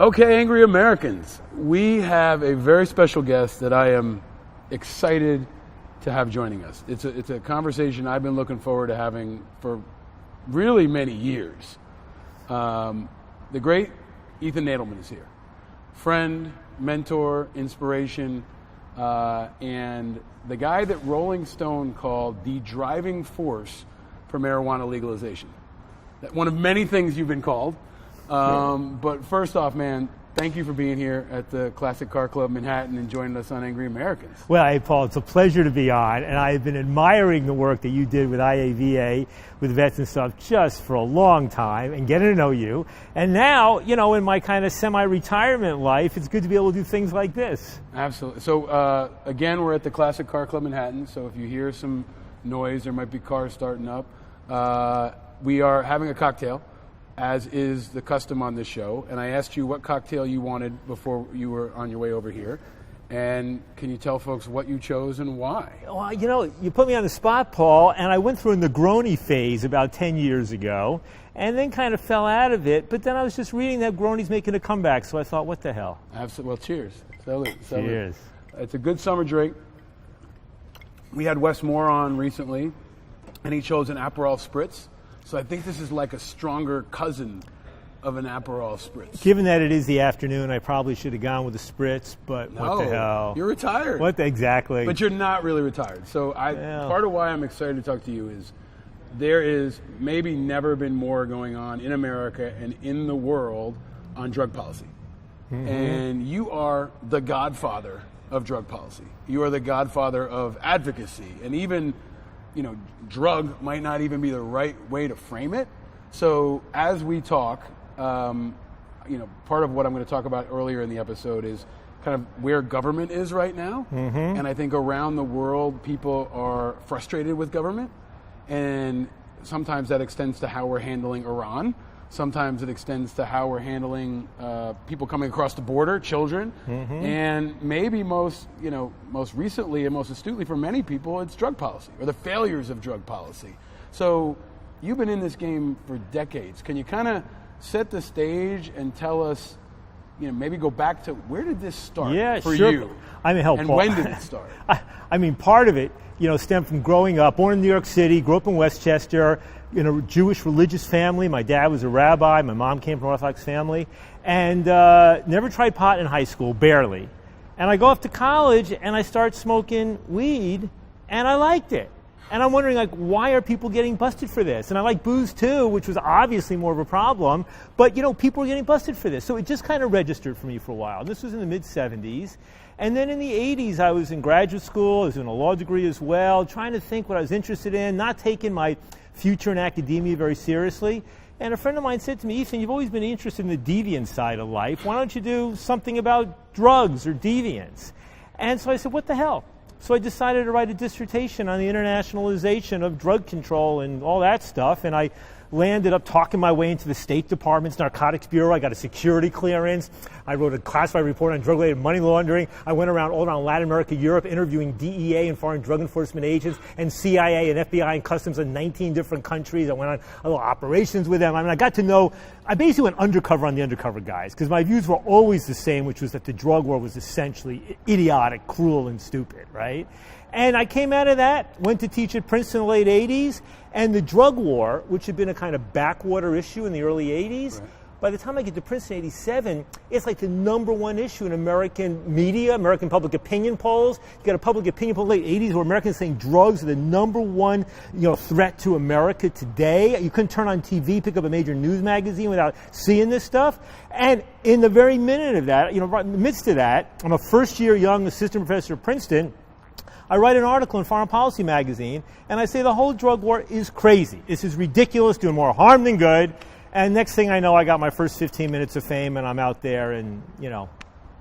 Okay, Angry Americans, we have a very special guest that I am excited to have joining us. It's a conversation I've been looking forward to having for really many years. The great Ethan Nadelmann is here. Friend, mentor, inspiration, and the guy that Rolling Stone called the driving force for marijuana legalization. One of many things you've been called. But first off, man, thank you for being here at the Classic Car Club Manhattan and joining us on Angry Americans. Well, hey, Paul, it's a pleasure to be on, and I've been admiring the work that you did with IAVA, with vets and stuff, just for a long time, and getting to know you. And now, you know, in my kind of semi-retirement life, it's good to be able to do things like this. Absolutely. So, again, we're at the Classic Car Club Manhattan, so if you hear some noise, there might be cars starting up. We are having a cocktail, as is the custom on this show, and I asked you what cocktail you wanted before you were on your way over here. And can you tell folks what you chose and why? Well, you know, you put me on the spot, Paul, and I went through a Negroni phase about 10 years ago, and then kind of fell out of it, but then I was just reading that Negroni's making a comeback, so I thought, what the hell? Absolutely. Well, cheers. Salute. Cheers. It's a good summer drink. We had Wes Moore on recently, and he chose an Aperol Spritz. So I think this is like a stronger cousin of an Aperol Spritz. Given that it is the afternoon, I probably should have gone with a Spritz, but No, what the hell? You're retired. Exactly. But you're not really retired. So part of why I'm excited to talk to you is there is maybe never been more going on in America and in the world on drug policy. Mm-hmm. And you are the godfather of drug policy. You are the godfather of advocacy. And even, you know, drug might not even be the right way to frame it. So as we talk, you know, part of what I'm going to talk about earlier in the episode is kind of where government is right now. Mm-hmm. And I think around the world, people are frustrated with government. And sometimes that extends to how we're handling Iran. Sometimes it extends to how we're handling people coming across the border, children. Mm-hmm. And maybe most recently and most astutely for many people, it's drug policy or the failures of drug policy. So you've been in this game for decades. Can you kind of set the stage and tell us, you know, maybe go back to where did this start for sure. you? I mean, and when did it start? I mean, part of it, you know, stemmed from growing up, born in New York City, grew up in Westchester, in a Jewish religious family. My dad was a rabbi. My mom came from an Orthodox family. And never tried pot in high school, barely. And I go off to college, and I start smoking weed, and I liked it. And I'm wondering, like, why are people getting busted for this? And I like booze, too, which was obviously more of a problem. But, you know, people were getting busted for this. So it just kind of registered for me for a while. And this was in the mid-'70s. And then in the 80s, I was in graduate school. I was doing a law degree as well, trying to think what I was interested in, not taking my future in academia very seriously. And a friend of mine said to me, Ethan, you've always been interested in the deviant side of life. Why don't you do something about drugs or deviance? And so I said, what the hell? So I decided to write a dissertation on the internationalization of drug control and all that stuff. And I landed up talking my way into the State Department's Narcotics Bureau. I got a security clearance. I wrote a classified report on drug-related money laundering. I went all around Latin America, Europe, interviewing DEA and foreign drug enforcement agents and CIA and FBI and customs in 19 different countries. I went on little operations with them. I mean, I basically went undercover on the undercover guys because my views were always the same, which was that the drug war was essentially idiotic, cruel, and stupid, right? And I came out of that, went to teach at Princeton in the late 80s, and the drug war, which had been a kind of backwater issue in the early 80s, right. By the time I get to Princeton in 87, it's like the number one issue in American media, American public opinion polls. You got a public opinion poll in the late 80s where Americans saying drugs are the number one, you know, threat to America today. You couldn't turn on TV, pick up a major news magazine without seeing this stuff. And in the very minute of that, you know, right in the midst of that, I'm a first-year young assistant professor at Princeton. I write an article in Foreign Policy magazine, and I say the whole drug war is crazy. This is ridiculous, doing more harm than good. And next thing I know, I got my first 15 minutes of fame, and I'm out there and, you know,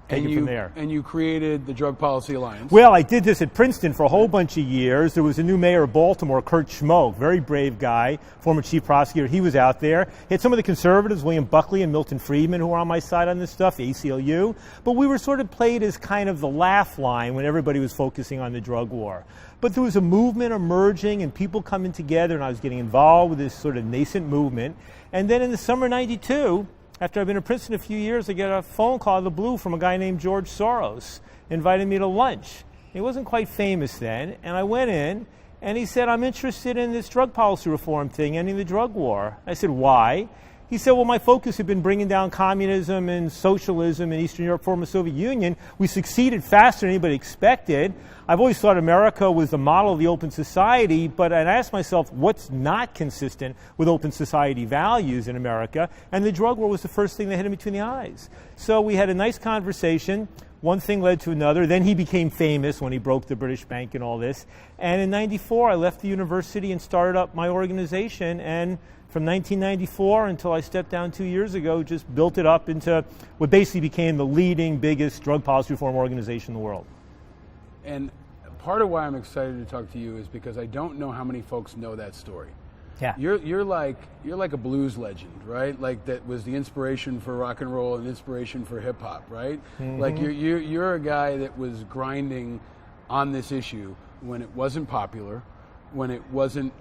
take it from there. And you created the Drug Policy Alliance. Well, I did this at Princeton for a whole bunch of years. There was a new mayor of Baltimore, Kurt Schmoke, very brave guy, former chief prosecutor. He was out there. He had some of the conservatives, William Buckley and Milton Friedman, who were on my side on this stuff, the ACLU. But we were sort of played as kind of the laugh line when everybody was focusing on the drug war. But there was a movement emerging and people coming together, and I was getting involved with this sort of nascent movement. And then in the summer of '92, after I'd been in Princeton a few years, I get a phone call out of the blue from a guy named George Soros, inviting me to lunch. He wasn't quite famous then, and I went in, and he said, I'm interested in this drug policy reform thing, ending the drug war. I said, why? He said, well, my focus had been bringing down communism and socialism in Eastern Europe, former Soviet Union. We succeeded faster than anybody expected. I've always thought America was the model of the open society, but I asked myself, what's not consistent with open society values in America? And the drug war was the first thing that hit him between the eyes. So we had a nice conversation. One thing led to another. Then he became famous when he broke the British Bank and all this. And in '94, I left the university and started up my organization. And from 1994 until I stepped down 2 years ago, just built it up into what basically became the leading, biggest drug policy reform organization in the world. And part of why I'm excited to talk to you is because I don't know how many folks know that story. Yeah. You're like a blues legend, right? Like that was the inspiration for rock and roll and inspiration for hip hop, right? Mm-hmm. Like you're a guy that was grinding on this issue when it wasn't popular, when it wasn't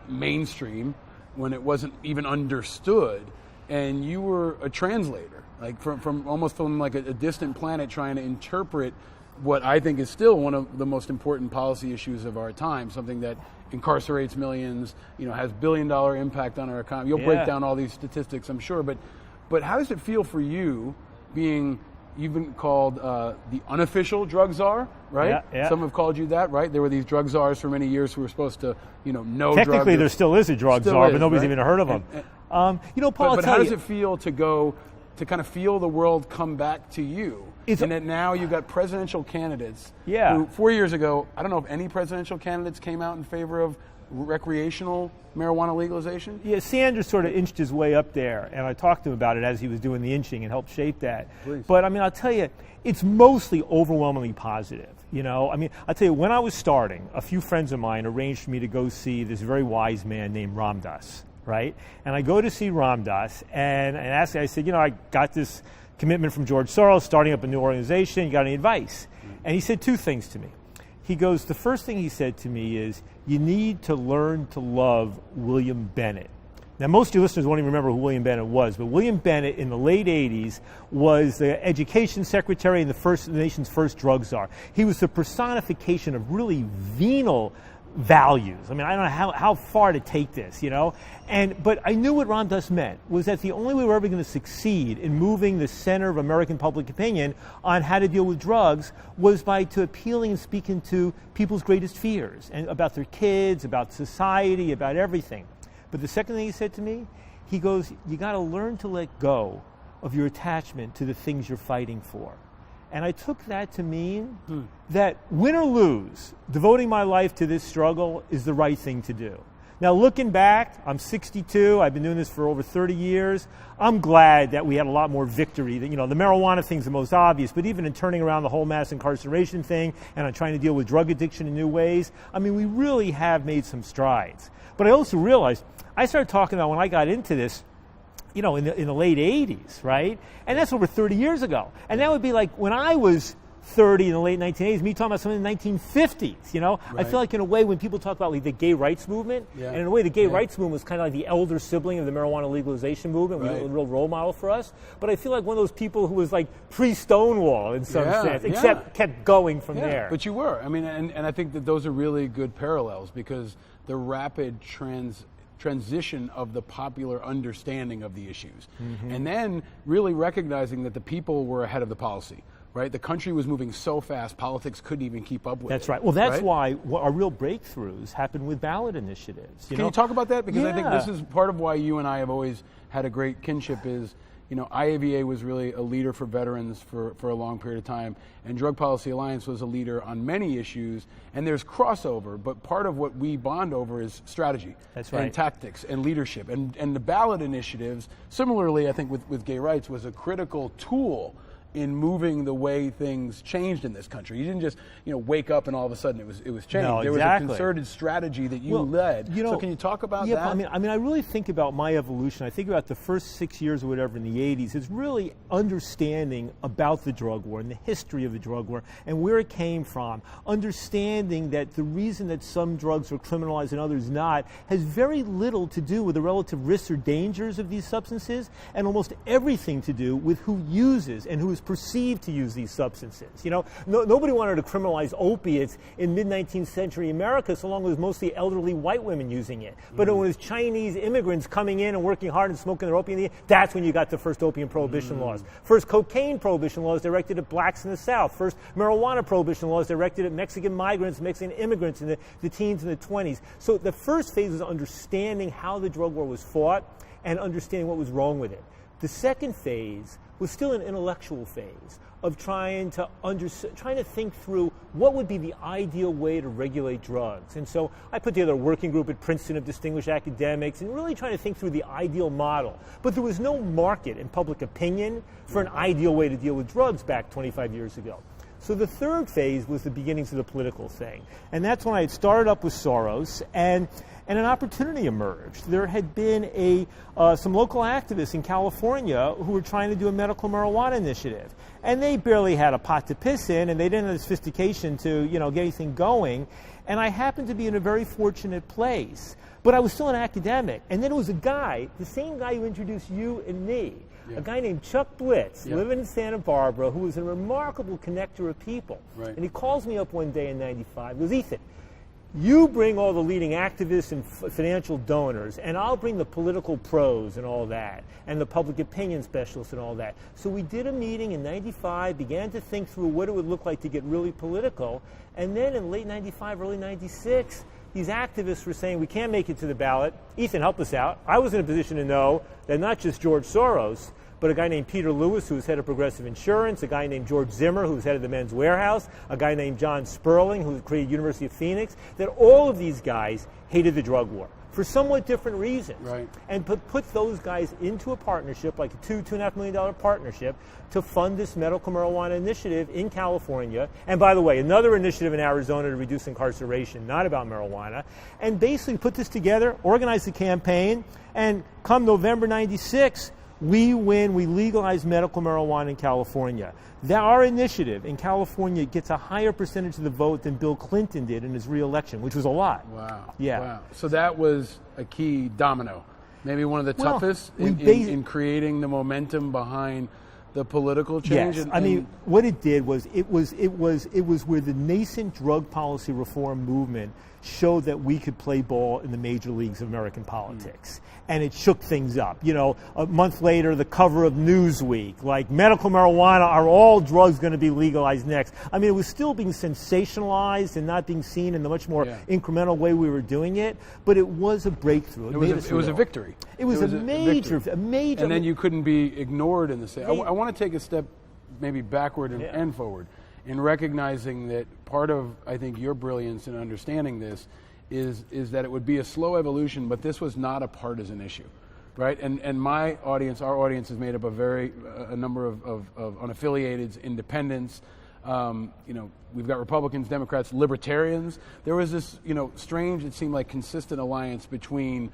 mainstream, when it wasn't even understood, and you were a translator, like from almost from like a distant planet, trying to interpret what I think is still one of the most important policy issues of our time, something that incarcerates millions, has billion-dollar impact on our economy. You'll break down all these statistics, I'm sure, but how does it feel for you being, you've been called the unofficial drug czar, right? Yeah, yeah. Some have called you that, right? There were these drug czars for many years who were supposed to, know Technically, there still is a drug czar, but nobody's even heard of him. And, Paul, but how does it feel to kind of feel the world come back to you? And that now you've got presidential candidates who 4 years ago, I don't know if any presidential candidates came out in favor of recreational marijuana legalization? Yeah, Sanders sort of inched his way up there, and I talked to him about it as he was doing the inching and helped shape that. Please. But, I'll tell you, it's mostly overwhelmingly positive. I'll tell you, when I was starting, a few friends of mine arranged for me to go see this very wise man named Ram Dass, right? And I go to see Ram Dass, and I said, I got this commitment from George Soros, starting up a new organization, you got any advice? And he said two things to me. He goes, the first thing he said to me is, you need to learn to love William Bennett. Now, most of your listeners won't even remember who William Bennett was, but William Bennett in the late 80s was the education secretary and the nation's first drug czar. He was the personification of really venal values. I don't know how far to take this, but I knew what Ram Dass meant was that the only way we're ever going to succeed in moving the center of American public opinion on how to deal with drugs was by appealing and speaking to people's greatest fears and about their kids, about society, about everything. But the second thing he said to me, he goes, you got to learn to let go of your attachment to the things you're fighting for. And I took that to mean that win or lose, devoting my life to this struggle is the right thing to do. Now, looking back, I'm 62. I've been doing this for over 30 years. I'm glad that we had a lot more victory. The marijuana thing's the most obvious, but even in turning around the whole mass incarceration thing and on trying to deal with drug addiction in new ways, we really have made some strides. But I also realized, I started talking about when I got into this, in the late 80s, right? And that's over 30 years ago. And that would be like when I was 30 in the late 1980s, me talking about something in the 1950s, Right. I feel like in a way when people talk about like the gay rights movement, and in a way the gay rights movement was kind of like the elder sibling of the marijuana legalization movement, a real role model for us. But I feel like one of those people who was like pre-Stonewall in some sense, except kept going from there. But you were. And I think that those are really good parallels because the rapid transition of the popular understanding of the issues. Mm-hmm. And then really recognizing that the people were ahead of the policy, right? The country was moving so fast, politics couldn't even keep up with it. That's right. Well, that's why our real breakthroughs happen with ballot initiatives. Can you talk about that? Because I think this is part of why you and I have always had a great kinship is, IAVA was really a leader for veterans for a long period of time, and Drug Policy Alliance was a leader on many issues, and there's crossover, but part of what we bond over is strategy and tactics and leadership. And the ballot initiatives, similarly, I think with gay rights, was a critical tool in moving the way things changed in this country. You didn't just, wake up and all of a sudden it was changed. No, there exactly. was a concerted strategy that you led. So can you talk about that? I mean, I really think about my evolution. I think about the first 6 years or whatever in the 80s. It's really understanding about the drug war and the history of the drug war and where it came from. Understanding that the reason that some drugs are criminalized and others not has very little to do with the relative risks or dangers of these substances, and almost everything to do with who uses and who is perceived to use these substances. Nobody wanted to criminalize opiates in mid-19th century America so long as it was mostly elderly white women using it. But when it was Chinese immigrants coming in and working hard and smoking their opium, that's when you got the first opium prohibition laws. First cocaine prohibition laws directed at blacks in the South. First marijuana prohibition laws directed at Mexican migrants, Mexican immigrants in the teens and the 20s. So the first phase was understanding how the drug war was fought and understanding what was wrong with it. The second phase was still an intellectual phase of trying to think through what would be the ideal way to regulate drugs. And so I put together a working group at Princeton of distinguished academics and really trying to think through the ideal model. But there was no market in public opinion for an ideal way to deal with drugs back 25 years ago. So the third phase was the beginnings of the political thing. And that's when I had started up with Soros, and an opportunity emerged. There had been some local activists in California who were trying to do a medical marijuana initiative. And they barely had a pot to piss in, and they didn't have the sophistication to, get anything going. And I happened to be in a very fortunate place. But I was still an academic. And then it was a guy, the same guy who introduced you and me, a guy named Chuck Blitz, living in Santa Barbara, who was a remarkable connector of people. Right. And he calls me up one day in '95. He goes, Ethan, you bring all the leading activists and financial donors, and I'll bring the political pros and all that, and the public opinion specialists and all that. So we did a meeting in '95, began to think through what it would look like to get really political, and then in late '95, early '96, these activists were saying, we can't make it to the ballot. Ethan, help us out. I was in a position to know that not just George Soros, but a guy named Peter Lewis, who was head of Progressive Insurance, a guy named George Zimmer, who was head of the Men's Warehouse, a guy named John Sperling, who created University of Phoenix, that all of these guys hated the drug war for somewhat different reasons. Right. And put those guys into a partnership, like a $2.5 million partnership, to fund this medical marijuana initiative in California. And by the way, another initiative in Arizona to reduce incarceration, not about marijuana. And basically put this together, organize the campaign, and come November '96, we win, we legalize medical marijuana in California. Our initiative in California gets a higher percentage of the vote than Bill Clinton did in his re-election, which was a lot. Wow. Yeah. Wow. So that was a key domino, maybe one of the toughest in creating the momentum behind the political change. Yes. I mean, what it did was it was where the nascent drug policy reform movement showed that we could play ball in the major leagues of American politics. And it shook things up. A month later, the cover of Newsweek, like, medical marijuana, are all drugs going to be legalized next? I mean, it was still being sensationalized and not being seen in the much more incremental way we were doing it, but it was a breakthrough. It was a victory. It was a major. And then you couldn't be ignored in the same. I want to take a step maybe backward and forward in recognizing that part of, I think, your brilliance in understanding this is that it would be a slow evolution, but this was not a partisan issue, right? And my audience, our audience, is made up of a number of unaffiliated independents. We've got Republicans, Democrats, Libertarians. There was this, strange, it seemed like, consistent alliance between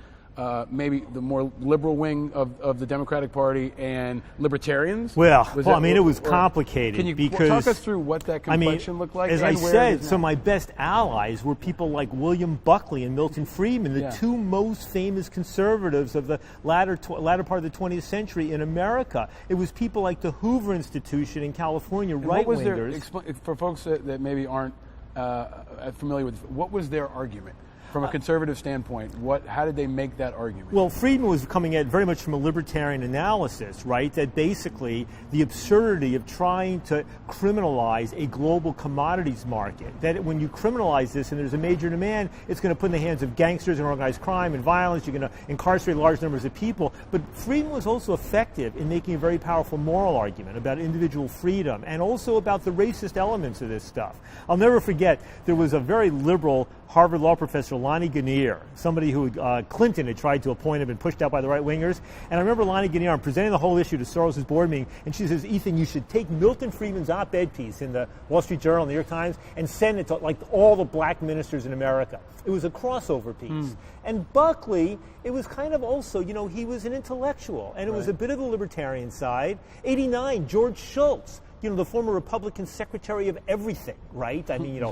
maybe the more liberal wing of the Democratic Party and libertarians? It was complicated. Can you talk us through what that complexion looked like? As I said, so my best allies were people like William Buckley and Milton Friedman, the two most famous conservatives of the latter part of the 20th century in America. It was people like the Hoover Institution in California, right-wingers. For folks that maybe aren't familiar with, what was their argument? From a conservative standpoint, how did they make that argument? Well, Friedman was coming at very much from a libertarian analysis, right? That basically the absurdity of trying to criminalize a global commodities market. That when you criminalize this and there's a major demand, it's going to put in the hands of gangsters and organized crime and violence. You're going to incarcerate large numbers of people. But Friedman was also effective in making a very powerful moral argument about individual freedom and also about the racist elements of this stuff. I'll never forget, there was a very liberal Harvard law professor Lonnie Guinier, somebody who Clinton had tried to appoint, had been pushed out by the right-wingers. And I remember Lonnie Guinier, I'm presenting the whole issue to Soros' board meeting, and she says, Ethan, you should take Milton Friedman's op-ed piece in the Wall Street Journal, New York Times, and send it to like all the black ministers in America. It was a crossover piece. And Buckley, it was kind of also, he was an intellectual, and it was a bit of the libertarian side. 89, George Shultz, the former Republican Secretary of everything, right? I mean,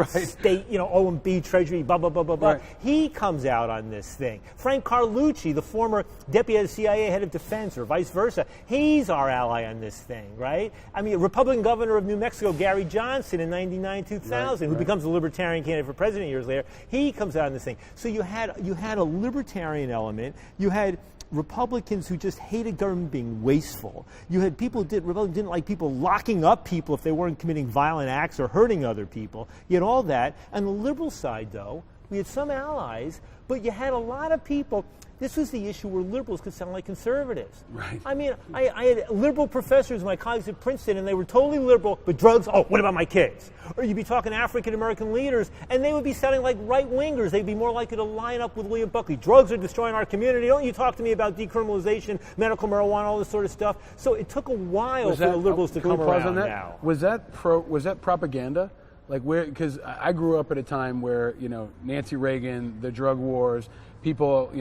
state, OMB, Treasury, blah, blah, blah, blah, blah. He comes out on this thing. Frank Carlucci, the former deputy of the CIA head of defense, or vice versa, he's our ally on this thing, right? I mean, Republican governor of New Mexico, Gary Johnson, in 99, 2000, who becomes a libertarian candidate for president years later, he comes out on this thing. So you had a libertarian element. You had Republicans who just hated government being wasteful. You had Republicans didn't like people locking up people if they weren't committing violent acts or hurting other people. You had all that. On the liberal side, though, we had some allies, but you had a lot of people. This was the issue where liberals could sound like conservatives. Right. I mean, I had liberal professors, my colleagues at Princeton, and they were totally liberal, but drugs, oh, what about my kids? Or you'd be talking to African-American leaders, and they would be sounding like right-wingers. They'd be more likely to line up with William Buckley. Drugs are destroying our community. Don't you talk to me about decriminalization, medical marijuana, all this sort of stuff. So it took a while for the liberals to come around now. Was that propaganda? Because I grew up at a time where, Nancy Reagan, the drug wars, people,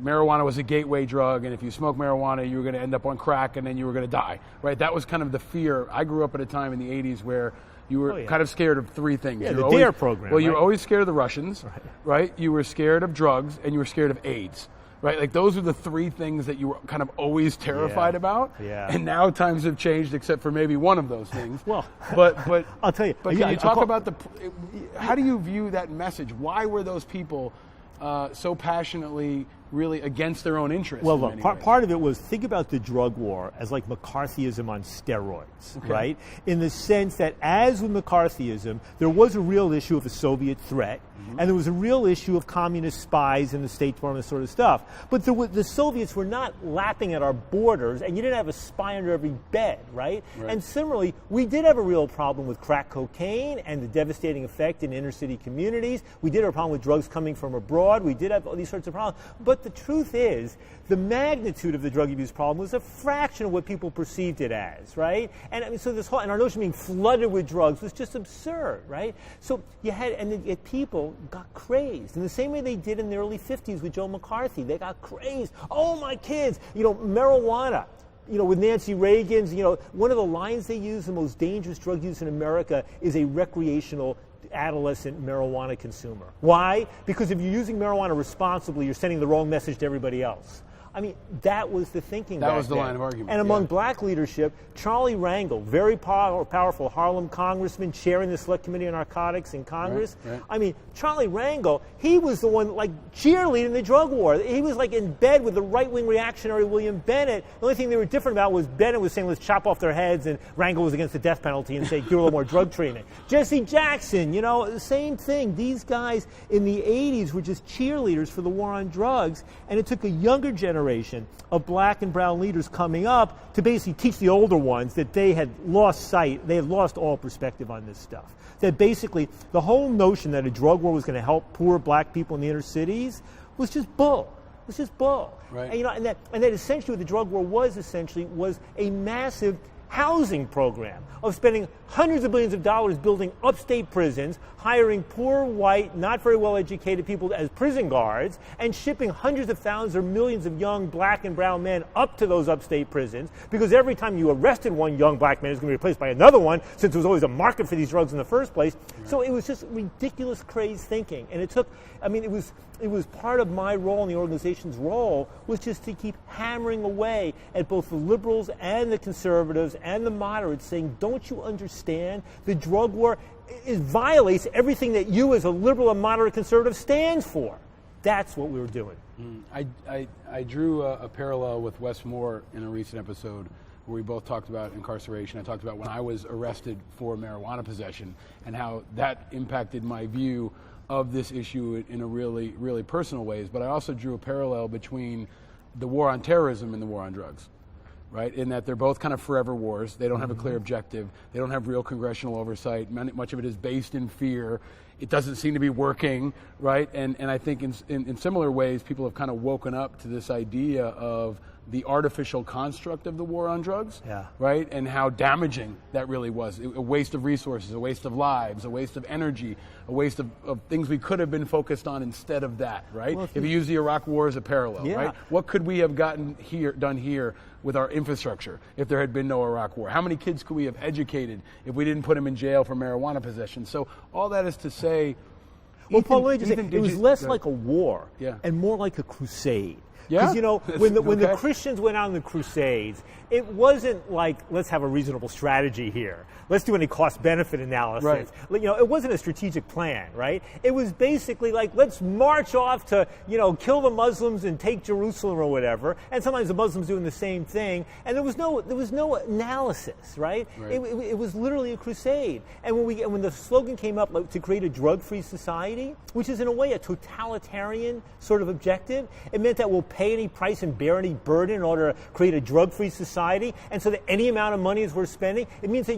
marijuana was a gateway drug, and if you smoke marijuana, you were going to end up on crack, and then you were going to die, right? That was kind of the fear. I grew up at a time in the 80s where you were kind of scared of three things. Yeah, the DARE program. Well, you were always scared of the Russians, right? You were scared of drugs, and you were scared of AIDS. Right, like those are the three things that you were kind of always terrified about. Yeah. And now times have changed, except for maybe one of those things. Well, but I'll tell you. But can you talk about how do you view that message? Why were those people so passionately really against their own interests? Well, look, part of it was, think about the drug war as like McCarthyism on steroids, right? In the sense that, as with McCarthyism, there was a real issue of a Soviet threat, and there was a real issue of communist spies in the State Department, this sort of stuff. But the Soviets were not lapping at our borders, and you didn't have a spy under every bed, right? And similarly, we did have a real problem with crack cocaine and the devastating effect in inner city communities. We did have a problem with drugs coming from abroad. We did have all these sorts of problems. But the truth is, the magnitude of the drug abuse problem was a fraction of what people perceived it as, right? And I mean, so and our notion of being flooded with drugs was just absurd, right? So you had, and people got crazed in the same way they did in the early 50s with Joe McCarthy. They got crazed. Oh, my kids, marijuana. With Nancy Reagan's, one of the lines they use, the most dangerous drug use in America is a recreational adolescent marijuana consumer. Why? Because if you're using marijuana responsibly, you're sending the wrong message to everybody else. I mean, that was the thinking back then. That was the line of argument. And among black leadership, Charlie Rangel, very powerful Harlem congressman, chairing the Select Committee on Narcotics in Congress. Right. I mean, Charlie Rangel, he was the one, cheerleading the drug war. He was, in bed with the right-wing reactionary William Bennett. The only thing they were different about was Bennett was saying, let's chop off their heads, and Rangel was against the death penalty and say, do a little more drug treatment. Jesse Jackson, the same thing. These guys in the 80s were just cheerleaders for the war on drugs, and it took a younger generation of black and brown leaders coming up to basically teach the older ones that they had lost sight, they had lost all perspective on this stuff. That basically the whole notion that a drug war was going to help poor black people in the inner cities was just bull. It was just bull. Right. And that essentially what the drug war was a massive housing program of spending hundreds of billions of dollars building upstate prisons, hiring poor, white, not very well-educated people as prison guards, and shipping hundreds of thousands or millions of young black and brown men up to those upstate prisons, because every time you arrested one young black man, it was going to be replaced by another one, since there was always a market for these drugs in the first place. Right. So it was just ridiculous, crazed thinking. And it was part of my role, and the organization's role, was just to keep hammering away at both the liberals and the conservatives and the moderates, saying, don't you understand? The drug war violates everything that you as a liberal and moderate conservative stands for. That's what we were doing. I drew a parallel with Wes Moore in a recent episode where we both talked about incarceration. I talked about when I was arrested for marijuana possession and how that impacted my view of this issue in a really, really personal ways. But I also drew a parallel between the war on terrorism and the war on drugs, right? In that they're both kind of forever wars. They don't have a clear objective. They don't have real congressional oversight. Much of it is based in fear. it doesn't seem to be working, right? And I think in similar ways, people have kind of woken up to this idea of the artificial construct of the war on drugs, right? And how damaging that really was. A waste of resources, a waste of lives, a waste of energy, a waste of things we could have been focused on instead of that, right? Well, if you use the Iraq War as a parallel, right? What could we have done here with our infrastructure if there had been no Iraq War? How many kids could we have educated if we didn't put them in jail for marijuana possession? So all that is to say, well, Paul, let me just say, it was less like a war and more like a crusade. Because, when the Christians went out on the Crusades, it wasn't like, let's have a reasonable strategy here. Let's do any cost-benefit analysis. Right. It wasn't a strategic plan, right? It was basically like, let's march off to, kill the Muslims and take Jerusalem or whatever. And sometimes the Muslims doing the same thing. And there was no analysis, right? It was literally a crusade. And when the slogan came up to create a drug-free society, which is in a way a totalitarian sort of objective, it meant that we'll pay any price and bear any burden in order to create a drug-free society, and so that any amount of money is worth spending. It means that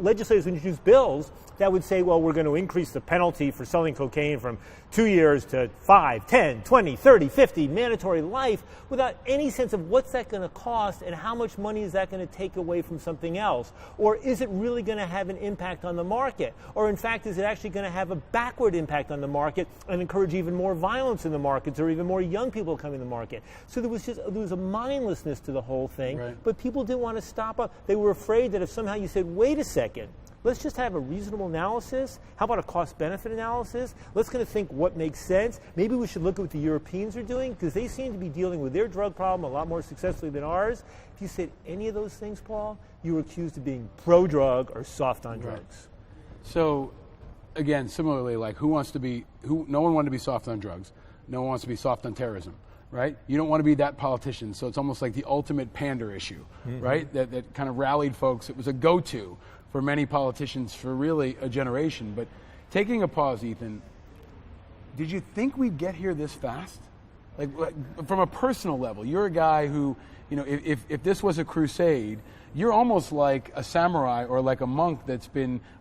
legislators would introduce bills that would say, well, we're going to increase the penalty for selling cocaine from 2 years to 5, 10, 20, 30, 50, mandatory life, without any sense of what's that going to cost and how much money is that going to take away from something else? Or is it really going to have an impact on the market? Or in fact, is it actually going to have a backward impact on the market and encourage even more violence in the markets or even more young people coming to the market? So there was a mindlessness to the whole thing, but people didn't want to stop up. They were afraid that if somehow you said, wait a second, let's just have a reasonable analysis. How about a cost-benefit analysis? Let's kind of think what makes sense. Maybe we should look at what the Europeans are doing, because they seem to be dealing with their drug problem a lot more successfully than ours. If you said any of those things, Paul, you were accused of being pro-drug or soft on drugs. So, again, similarly, like no one wanted to be soft on drugs. No one wants to be soft on terrorism. Right? You don't want to be that politician, so it's almost like the ultimate pander issue, right? That kind of rallied folks. It was a go-to for many politicians for really a generation. But taking a pause, Ethan, did you think we'd get here this fast? Like from a personal level, you're a guy who, if this was a crusade, you're almost like a samurai or like a monk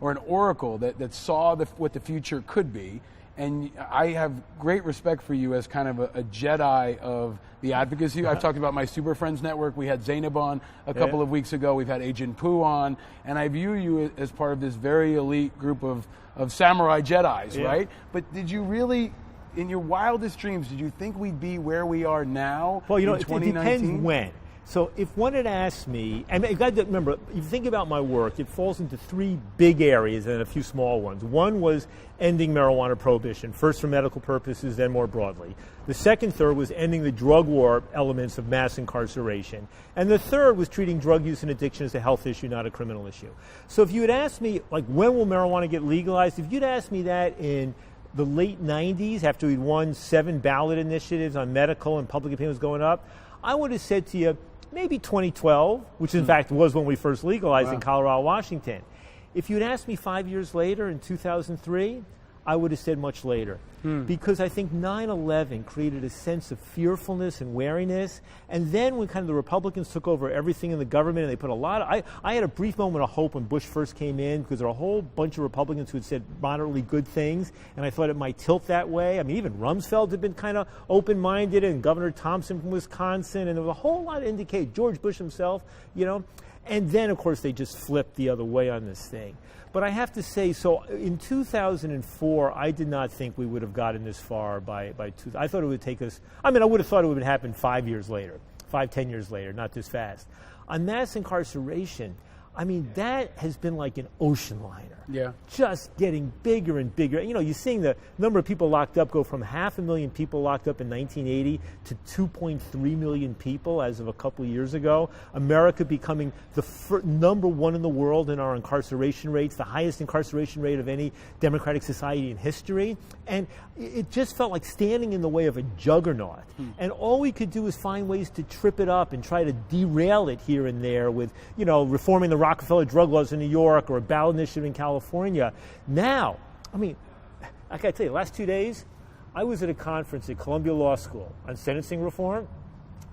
or an oracle that saw what the future could be. And I have great respect for you as kind of a Jedi of the advocacy. I've talked about my Super Friends Network. We had Zainab on a couple of weeks ago. We've had Agent Pooh on. And I view you as part of this very elite group of samurai Jedis, right? But did you really, in your wildest dreams, did you think we'd be where we are now in 2019? It depends when. So if one had asked me, and you've got to remember, if you think about my work, it falls into three big areas and a few small ones. One was ending marijuana prohibition, first for medical purposes, then more broadly. The third was ending the drug war elements of mass incarceration. And the third was treating drug use and addiction as a health issue, not a criminal issue. So if you had asked me, like, when will marijuana get legalized? If you'd asked me that in the late 90s, after we'd won 7 ballot initiatives on medical and public opinion was going up, I would have said to you, maybe 2012, which in fact was when we first legalized in Colorado, Washington. If you'd asked me 5 years later in 2003, I would have said much later. Because I think 9/11 created a sense of fearfulness and wariness. And then when kind of the Republicans took over everything in the government and they put a lot of, I had a brief moment of hope when Bush first came in, because there were a whole bunch of Republicans who had said moderately good things, and I thought it might tilt that way. I mean, even Rumsfeld had been kind of open-minded, and Governor Thompson from Wisconsin, and there was a whole lot to indicate, George Bush himself, And then, of course, they just flipped the other way on this thing. But I have to say, so in 2004, I did not think we would have gotten this far by I thought it would take us, I would have thought it would have happened 5 years later, 10 years later, not this fast. On mass incarceration, that has been like an ocean liner. Yeah. Just getting bigger and bigger. You're seeing the number of people locked up go from 500,000 people locked up in 1980 to 2.3 million people as of a couple of years ago. America becoming the number one in the world in our incarceration rates, the highest incarceration rate of any democratic society in history. And it just felt like standing in the way of a juggernaut. And all we could do is find ways to trip it up and try to derail it here and there with, reforming the Rockefeller drug laws in New York or a ballot initiative in California. Now, I got to tell you, the last 2 days, I was at a conference at Columbia Law School on sentencing reform,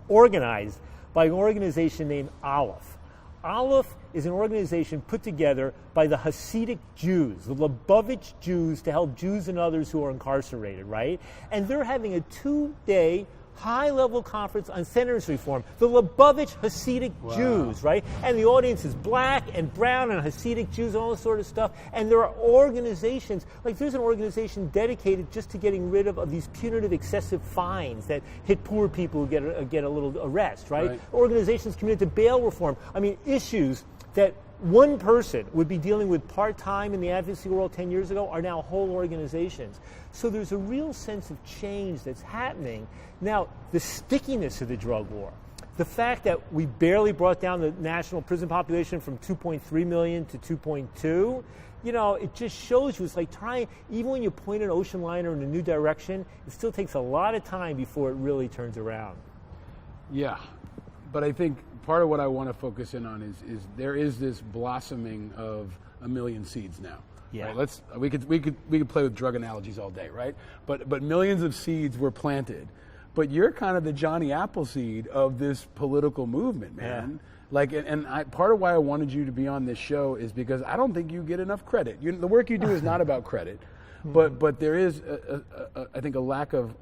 organized by an organization named Aleph. Aleph is an organization put together by the Hasidic Jews, the Lubavitch Jews, to help Jews and others who are incarcerated, right? And they're having a 2-day high-level conference on sentence reform, the Lubavitch Hasidic Jews, right? And the audience is black and brown and Hasidic Jews and all this sort of stuff. And there are organizations, like there's an organization dedicated just to getting rid of these punitive excessive fines that hit poor people who get a little arrest, right? Organizations committed to bail reform. I mean, issues that one person would be dealing with part-time in the advocacy world 10 years ago are now whole organizations. So there's a real sense of change that's happening. Now, the stickiness of the drug war, the fact that we barely brought down the national prison population from 2.3 million to 2.2, you know, it just shows you, it's like trying, even when you point an ocean liner in a new direction, it still takes a lot of time before it really turns around. Yeah, but I think part of what I want to focus in on is there is this blossoming of a million seeds now. Yeah. Right? We could play with drug analogies all day, right? But millions of seeds were planted. But you're kind of the Johnny Appleseed of this political movement, man. Yeah. Like, part of why I wanted you to be on this show is because I don't think you get enough credit. The work you do is not about credit, but there is, I think, a lack of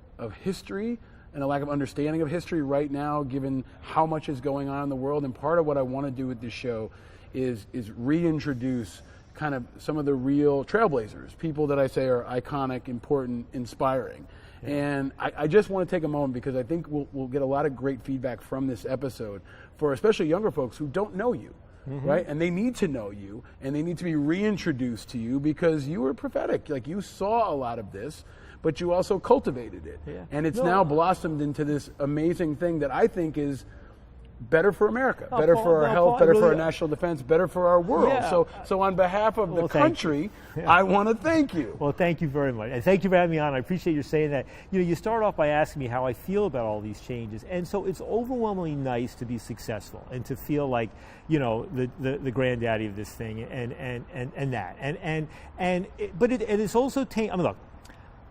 history and a lack of understanding of history right now, given how much is going on in the world. And part of what I want to do with this show is reintroduce kind of some of the real trailblazers, people that I say are iconic, important, inspiring. Yeah. And I just want to take a moment because I think we'll get a lot of great feedback from this episode for especially younger folks who don't know you, right? And they need to know you, and they need to be reintroduced to you because you were prophetic. Like, you saw a lot of this, but you also cultivated it. Yeah. And it's now blossomed into this amazing thing that I think is better for America, better for our health, better for our national defense, better for our world. Yeah. So on behalf of the country, I want to thank you. Well, thank you very much. And thank you for having me on. I appreciate you saying that. You know, you start off by asking me how I feel about all these changes. And so it's overwhelmingly nice to be successful and to feel like, you know, the granddaddy of this thing and that. But it's also, I mean, look,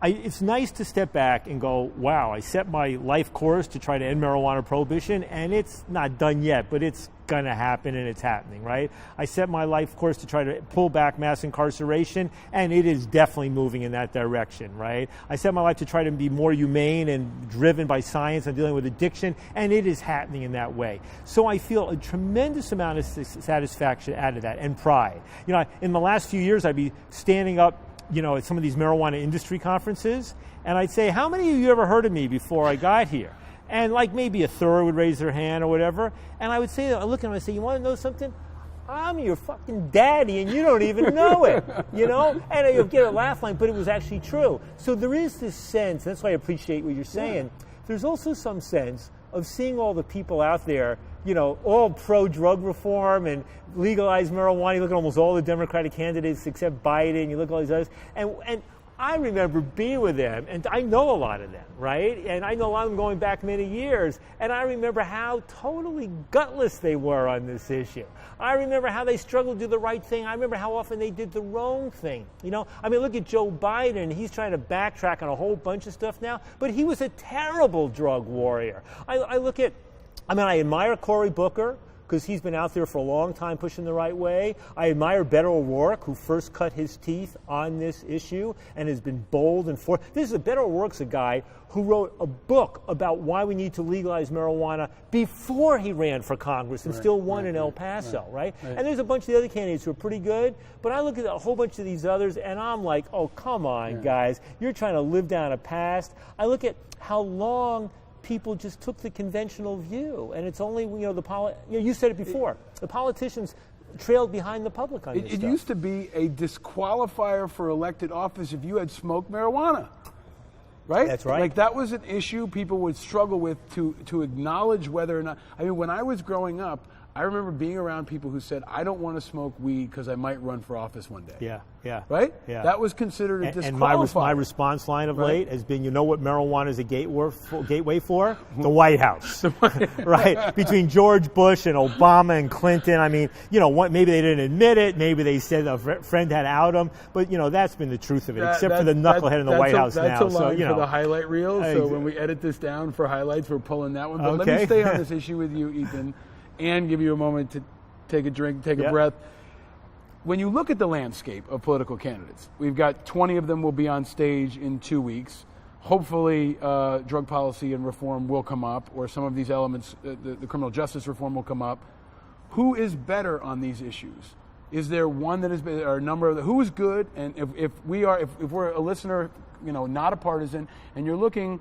it's nice to step back and go, wow, I set my life course to try to end marijuana prohibition, and it's not done yet, but it's going to happen, and it's happening, right? I set my life course to try to pull back mass incarceration, and it is definitely moving in that direction, right? I set my life to try to be more humane and driven by science and dealing with addiction, and it is happening in that way. So I feel a tremendous amount of satisfaction out of that, and pride. You know, in the last few years, I'd be standing up, you know, at some of these marijuana industry conferences, and I'd say, how many of you ever heard of me before I got here? And like maybe a third would raise their hand or whatever, and I would say, I look at them and I say, you want to know something? I'm your fucking daddy, and you don't even know it, you know? And you'll get a laugh line, but it was actually true. So there is this sense, that's why I appreciate what you're saying, there's also some sense of seeing all the people out there, you know, all pro-drug reform and legalize marijuana. You look at almost all the Democratic candidates except Biden. You look at all these others. And I remember being with them, and I know a lot of them, right? And I know I'm going back many years. And I remember how totally gutless they were on this issue. I remember how they struggled to do the right thing. I remember how often they did the wrong thing. You know, I mean, look at Joe Biden. He's trying to backtrack on a whole bunch of stuff now, but he was a terrible drug warrior. I admire Cory Booker, because he's been out there for a long time pushing the right way. I admire Beto O'Rourke, who first cut his teeth on this issue and has been bold and Beto O'Rourke's a guy who wrote a book about why we need to legalize marijuana before he ran for Congress and still won in El Paso, right? And there's a bunch of the other candidates who are pretty good, but I look at a whole bunch of these others and I'm like, oh, come on, guys. You're trying to live down a past. I look at how long people just took the conventional view, and it's only, you know, you said it before, the politicians trailed behind the public on this stuff. It used to be a disqualifier for elected office if you had smoked marijuana, right? That's right. Like, that was an issue people would struggle with to acknowledge whether or not. I mean, when I was growing up, I remember being around people who said, I don't want to smoke weed because I might run for office one day. Yeah. Right? Yeah. That was considered a disqualifier. And my response line of late has been, you know what marijuana is a gateway for? The White House. Right? Between George Bush and Obama and Clinton, I mean, you know, maybe they didn't admit it, maybe they said a friend had out them, but, you know, that's been the truth of it, except for the knucklehead in the White House now. That's a line for the highlight reel, so when we edit this down for highlights, we're pulling that one. But let me stay on this issue with you, Ethan, and give you a moment to take a drink, take a breath. When you look at the landscape of political candidates, we've got 20 of them will be on stage in 2 weeks. Hopefully, drug policy and reform will come up, or some of these elements, the criminal justice reform will come up. Who is better on these issues? Is there one that is better, or a number of who is good? And if we're a listener, not a partisan, and you're looking,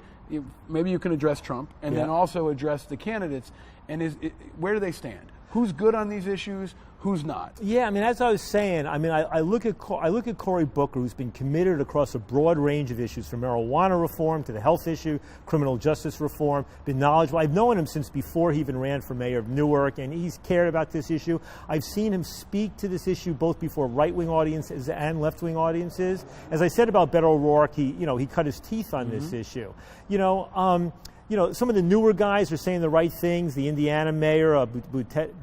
maybe you can address Trump and then also address the candidates. And where do they stand? Who's good on these issues? Who's not? Yeah, as I was saying, I look at Cory Booker, who's been committed across a broad range of issues, from marijuana reform to the health issue, criminal justice reform, been knowledgeable. I've known him since before he even ran for mayor of Newark, and he's cared about this issue. I've seen him speak to this issue both before right-wing audiences and left-wing audiences. As I said about Beto O'Rourke, he cut his teeth on this issue. Some of the newer guys are saying the right things. The Indiana mayor, Buttigieg.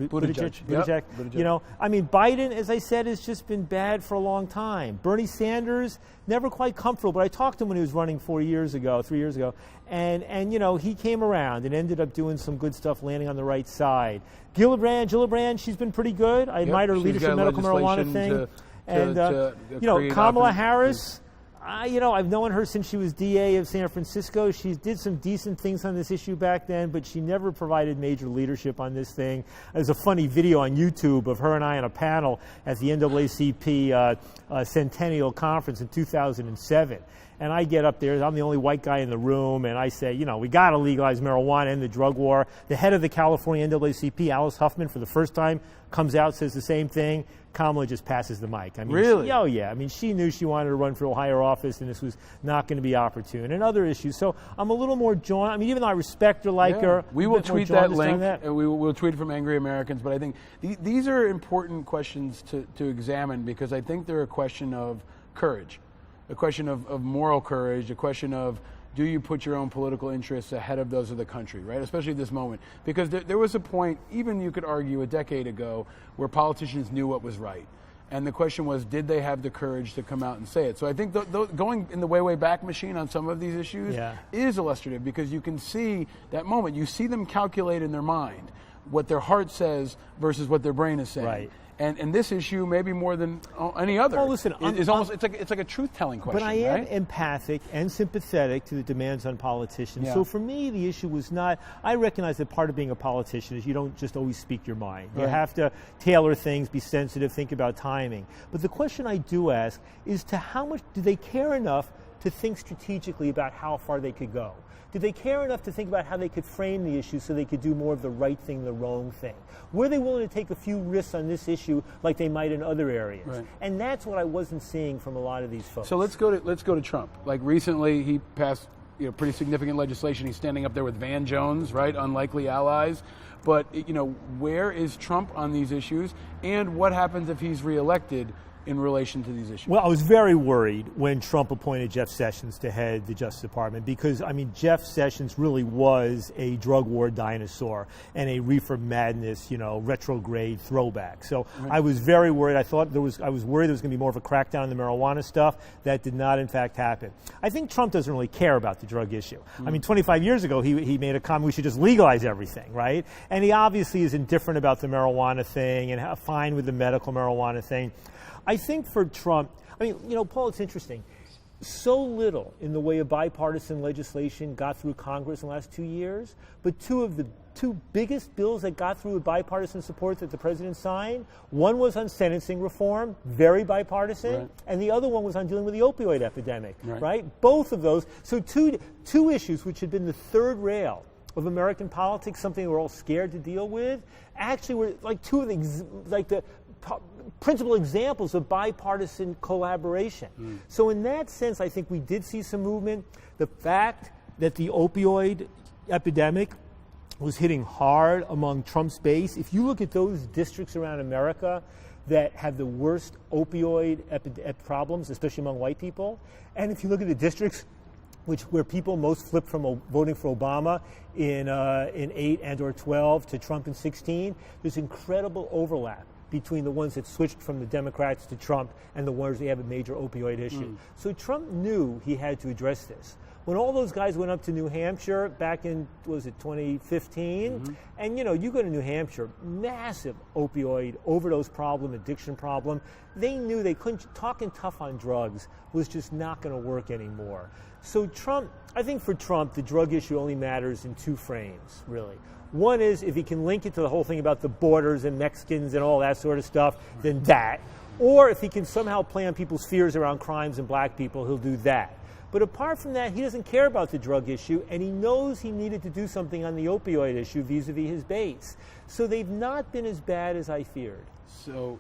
Biden, as I said, has just been bad for a long time. Bernie Sanders, never quite comfortable. But I talked to him when he was running 3 years ago, and he came around and ended up doing some good stuff, landing on the right side. Gillibrand, she's been pretty good. I admire her leadership in medical marijuana thing. Kamala Harris. I've known her since she was DA of San Francisco. She did some decent things on this issue back then, but she never provided major leadership on this thing. There's a funny video on YouTube of her and I on a panel at the NAACP Centennial Conference in 2007. And I get up there, I'm the only white guy in the room, and I say, we got to legalize marijuana, end the drug war. The head of the California NAACP, Alice Huffman, for the first time, comes out, says the same thing. Kamala just passes the mic. Really? She knew she wanted to run for a higher office, and this was not going to be opportune. And other issues. So I'm a little more jaundiced. Even though I respect her, her. We will tweet that link. We'll tweet it from Angry Americans. But I think these are important questions to examine, because I think they're a question of courage, a question of moral courage, a question of, do you put your own political interests ahead of those of the country, right? Especially at this moment. Because there was a point, even you could argue a decade ago, where politicians knew what was right. And the question was, did they have the courage to come out and say it? So I think going in the way back machine on some of these issues is illustrative, because you can see that moment. You see them calculate in their mind what their heart says versus what their brain is saying. Right. And this issue, maybe more than any other, it's like a truth-telling question. But I am empathic and sympathetic to the demands on politicians. So for me, the issue was not. I recognize that part of being a politician is you don't just always speak your mind. You have to tailor things, be sensitive, think about timing. But the question I do ask is, to how much do they care enough to think strategically about how far they could go? Did they care enough to think about how they could frame the issue so they could do more of the right thing, the wrong thing? Were they willing to take a few risks on this issue like they might in other areas? Right. And that's what I wasn't seeing from a lot of these folks. So let's go to Trump. Like recently, he passed pretty significant legislation. He's standing up there with Van Jones, right? Unlikely allies. But where is Trump on these issues, and what happens if he's reelected in relation to these issues? Well, I was very worried when Trump appointed Jeff Sessions to head the Justice Department, because, Jeff Sessions really was a drug war dinosaur and a reefer madness, retrograde throwback. So I was very worried. I was worried there was going to be more of a crackdown on the marijuana stuff. That did not, in fact, happen. I think Trump doesn't really care about the drug issue. 25 years ago, he made a comment, we should just legalize everything, right? And he obviously is indifferent about the marijuana thing and fine with the medical marijuana thing. I think for Trump, Paul, it's interesting. So little in the way of bipartisan legislation got through Congress in the last 2 years, but two of the biggest bills that got through with bipartisan support that the president signed, one was on sentencing reform, very bipartisan, and the other one was on dealing with the opioid epidemic, right? Both of those. So two issues which had been the third rail of American politics, something we're all scared to deal with, actually were like two of the principal examples of bipartisan collaboration. So in that sense, I think we did see some movement. The fact that the opioid epidemic was hitting hard among Trump's base, if you look at those districts around America that have the worst opioid problems, especially among white people, and if you look at the districts where people most flipped from voting for Obama in 8 and or 12 to Trump in 16, there's incredible overlap between the ones that switched from the Democrats to Trump and the ones that have a major opioid issue. So Trump knew he had to address this. when all those guys went up to New Hampshire back in, was it 2015? And you go to New Hampshire, massive opioid overdose problem, addiction problem. They knew they couldn't, talking tough on drugs was just not going to work anymore. So Trump, I think for Trump, the drug issue only matters in two frames, really. One is if he can link it to the whole thing about the borders and Mexicans and all that sort of stuff, then that. Or if he can somehow play on people's fears around crimes and black people, he'll do that. But apart from that, he doesn't care about the drug issue, and he knows he needed to do something on the opioid issue vis-a-vis his base. So they've not been as bad as I feared. So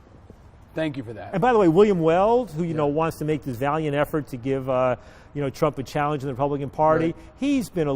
thank you for that. And by the way, William Weld, who wants to make this valiant effort to give Trump a challenge in the Republican Party, he's been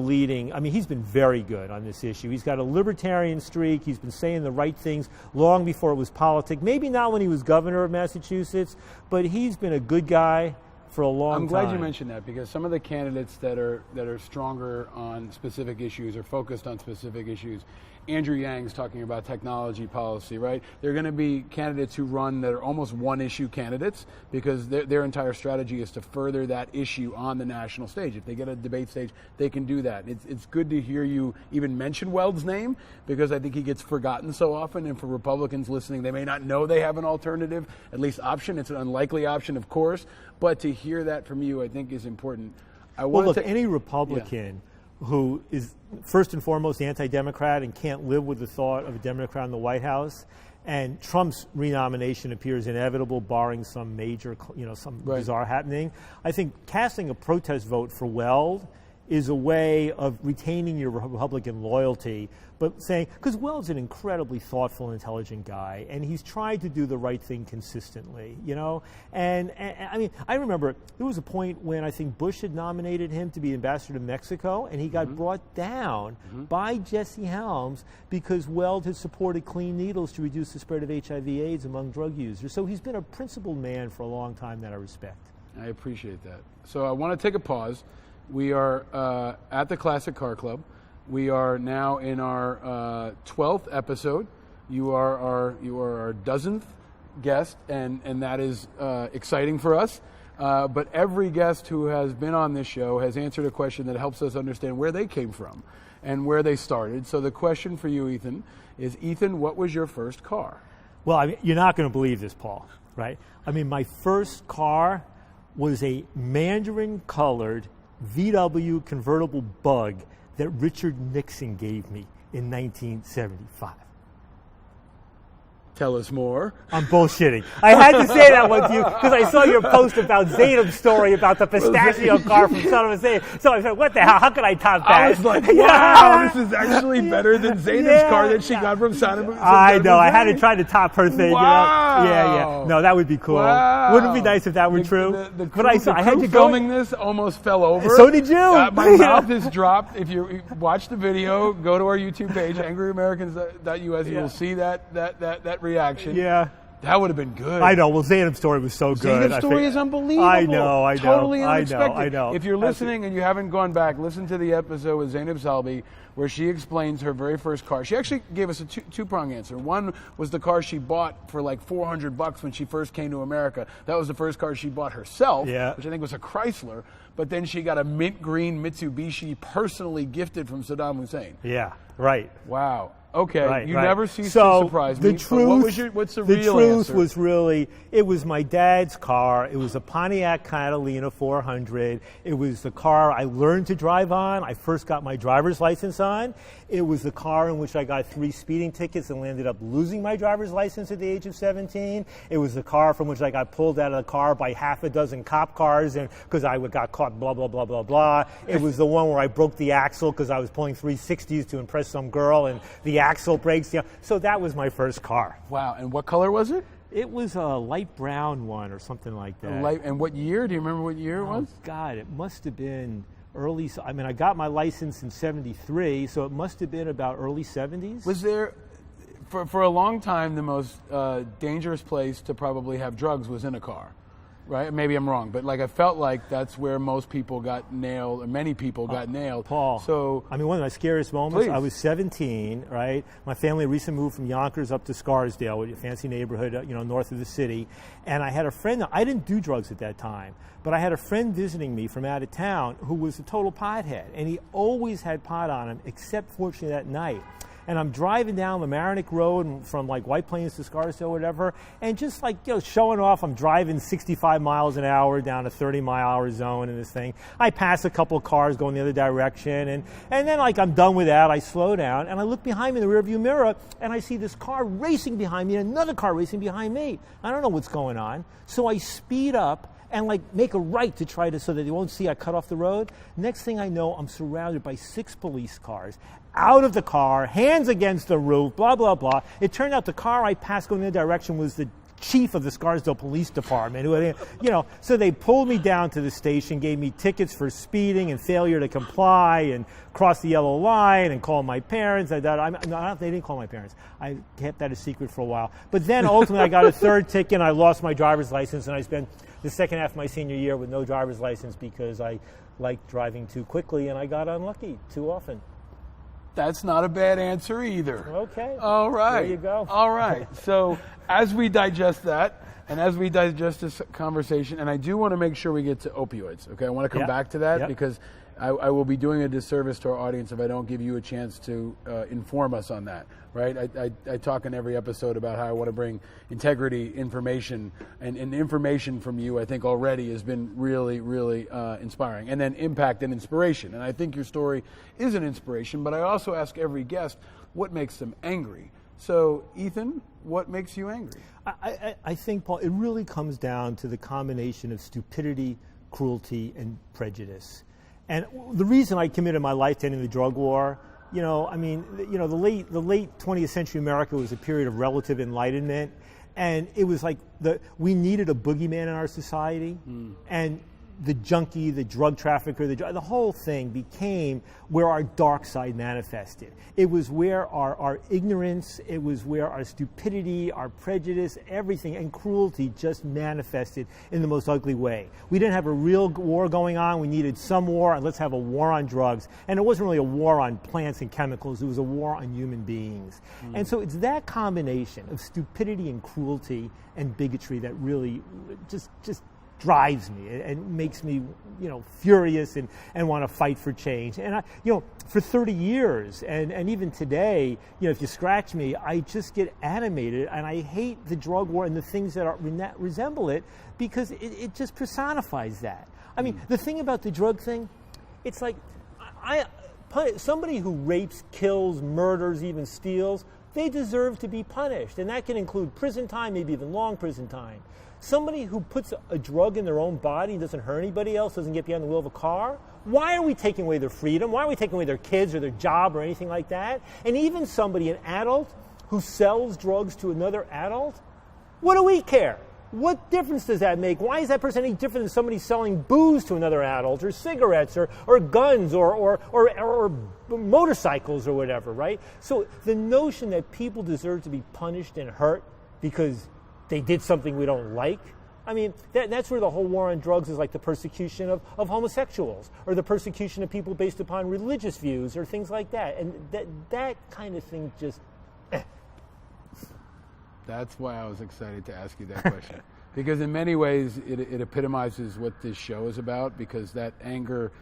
he's been very good on this issue. He's got a libertarian streak. He's been saying the right things long before it was politics. Maybe not when he was governor of Massachusetts, but he's been a good guy for a long time. I'm glad you mentioned that, because some of the candidates that are stronger on specific issues or focused on specific issues, Andrew Yang's talking about technology policy, right? There are going to be candidates who run that are almost one-issue candidates because their entire strategy is to further that issue on the national stage. If they get a debate stage, they can do that. It's good to hear you even mention Weld's name, because I think he gets forgotten so often, and for Republicans listening, they may not know they have an alternative, at least option. It's an unlikely option, of course, but to hear that from you, I think, is important. Any Republican who is first and foremost anti-Democrat and can't live with the thought of a Democrat in the White House, and Trump's renomination appears inevitable, barring some major, some bizarre happening. I think casting a protest vote for Weld is a way of retaining your Republican loyalty, but saying, because Weld's an incredibly thoughtful, intelligent guy, and he's tried to do the right thing consistently, And I mean, I remember there was a point when I think Bush had nominated him to be ambassador to Mexico, and he got brought down by Jesse Helms because Weld had supported clean needles to reduce the spread of HIV/AIDS among drug users. So he's been a principled man for a long time that I respect. I appreciate that. So I want to take a pause. We are at the Classic Car Club. We are now in our 12th episode. You are our 12th guest, and that is exciting for us. But every guest who has been on this show has answered a question that helps us understand where they came from and where they started. So the question for you, Ethan, is, Ethan, what was your first car? Well, you're not going to believe this, Paul, right? I mean, my first car was a mandarin-colored VW convertible Bug that Richard Nixon gave me in 1975. Tell us more. I'm bullshitting. I had to say that one to you because I saw your post about Zainab's story about the pistachio car from Son of a Zainab. So I said, what the hell? How could I top that? I was like, wow, this is actually better than Zainab's car that she got from Son of a Zainab. I know. I had to try to top her thing. Wow. Yeah. No, that would be cool. Wow. Wouldn't it be nice if that were true? The crew filming this almost fell over. So did you. My mouth is dropped. If you watch the video, go to our YouTube page, angryamericans.us. You will see that reaction. Yeah. That would have been good. I know. Well, Zainab's story was so good. Zainab's story is unbelievable. I know. Totally unexpected. I know. If you're listening and you haven't gone back, listen to the episode with Zainab Salbi where she explains her very first car. She actually gave us a two-prong answer. One was the car she bought for like $400 when she first came to America. That was the first car she bought herself, which I think was a Chrysler. But then she got a mint green Mitsubishi personally gifted from Saddam Hussein. Yeah, right. Wow. Okay, you never cease to surprise me. The truth, what's the real truth answer? Was really, it was my dad's car. It was a Pontiac Catalina 400. It was the car I learned to drive on. I first got my driver's license on. It was the car in which I got 3 speeding tickets and ended up losing my driver's license at the age of 17. It was the car from which I got pulled out of the car by half a dozen cop cars and because I got caught, blah, blah, blah, blah, blah. It was the one where I broke the axle because I was pulling 360s to impress some girl and the axle breaks. So that was my first car. Wow. And what color was it? It was a light brown one or something like that. And what year? Do you remember what year it was? God, it must have been early. I mean, I got my license in 73, so it must have been about early 70s. Was there, for a long time, the most dangerous place to probably have drugs was in a car? right? Maybe I'm wrong, but like I felt like that's where most people got nailed, or many people got nailed. Paul, so I mean, one of my scariest moments, please. I was 17, right? My family recently moved from Yonkers up to Scarsdale, a fancy neighborhood, north of the city. And I had a friend, I didn't do drugs at that time, but I had a friend visiting me from out of town who was a total pothead. And he always had pot on him, except fortunately that night. And I'm driving down the Mamaroneck Road from like White Plains to Scarsdale or whatever, and just like, showing off, I'm driving 65 miles an hour down a 30-mile-an-hour zone in this thing. I pass a couple of cars going the other direction, and then like I'm done with that, I slow down, and I look behind me in the rearview mirror, and I see this car racing behind me and another car racing behind me. I don't know what's going on, so I speed up and like make a right to try to, so that they won't see I cut off the road. Next thing I know, I'm surrounded by 6 police cars. Out of the car, hands against the roof, blah, blah, blah. It turned out the car I passed going in the direction was the chief of the Scarsdale Police Department. So they pulled me down to the station, gave me tickets for speeding and failure to comply and cross the yellow line and call my parents. They didn't call my parents. I kept that a secret for a while. But then ultimately I got a third ticket and I lost my driver's license, and I spent the second half of my senior year with no driver's license because I liked driving too quickly and I got unlucky too often. That's not a bad answer either. Okay. All right. There you go. All right. So as we digest that, and as we digest this conversation, and I do want to make sure we get to opioids, okay? I want to come back to that because I will be doing a disservice to our audience if I don't give you a chance to inform us on that, right? I talk in every episode about how I want to bring integrity, information, and information from you, I think already has been really, really inspiring. And then impact and inspiration. And I think your story is an inspiration, but I also ask every guest what makes them angry. So, Ethan, what makes you angry? I think, Paul, it really comes down to the combination of stupidity, cruelty, and prejudice. And the reason I committed my life to ending the drug war, the late 20th century America was a period of relative enlightenment, and it was like we needed a boogeyman in our society, and the junkie, the drug trafficker, the whole thing became where our dark side manifested. It was where our ignorance, it was where our stupidity, our prejudice, everything, and cruelty just manifested in the most ugly way. We didn't have a real war going on. We needed some war, and let's have a war on drugs. And it wasn't really a war on plants and chemicals. It was a war on human beings. And so it's that combination of stupidity and cruelty and bigotry that really just drives me and makes me, furious and want to fight for change. And for 30 years and even today, if you scratch me, I just get animated, and I hate the drug war and the things that resemble it because it just personifies that. I mean, the thing about the drug thing, it's like somebody who rapes, kills, murders, even steals, they deserve to be punished, and that can include prison time, maybe even long prison time. Somebody who puts a drug in their own body, doesn't hurt anybody else, doesn't get behind the wheel of a car, why are we taking away their freedom? Why are we taking away their kids or their job or anything like that? And even somebody, an adult, who sells drugs to another adult, what do we care? What difference does that make? Why is that person any different than somebody selling booze to another adult, or cigarettes, or guns, or motorcycles, or whatever, right? So the notion that people deserve to be punished and hurt because they did something we don't like, I mean, that's where the whole war on drugs is like the persecution of homosexuals, or the persecution of people based upon religious views, or things like that. And that kind of thing just... That's why I was excited to ask you that question. Because in many ways, it epitomizes what this show is about, because that anger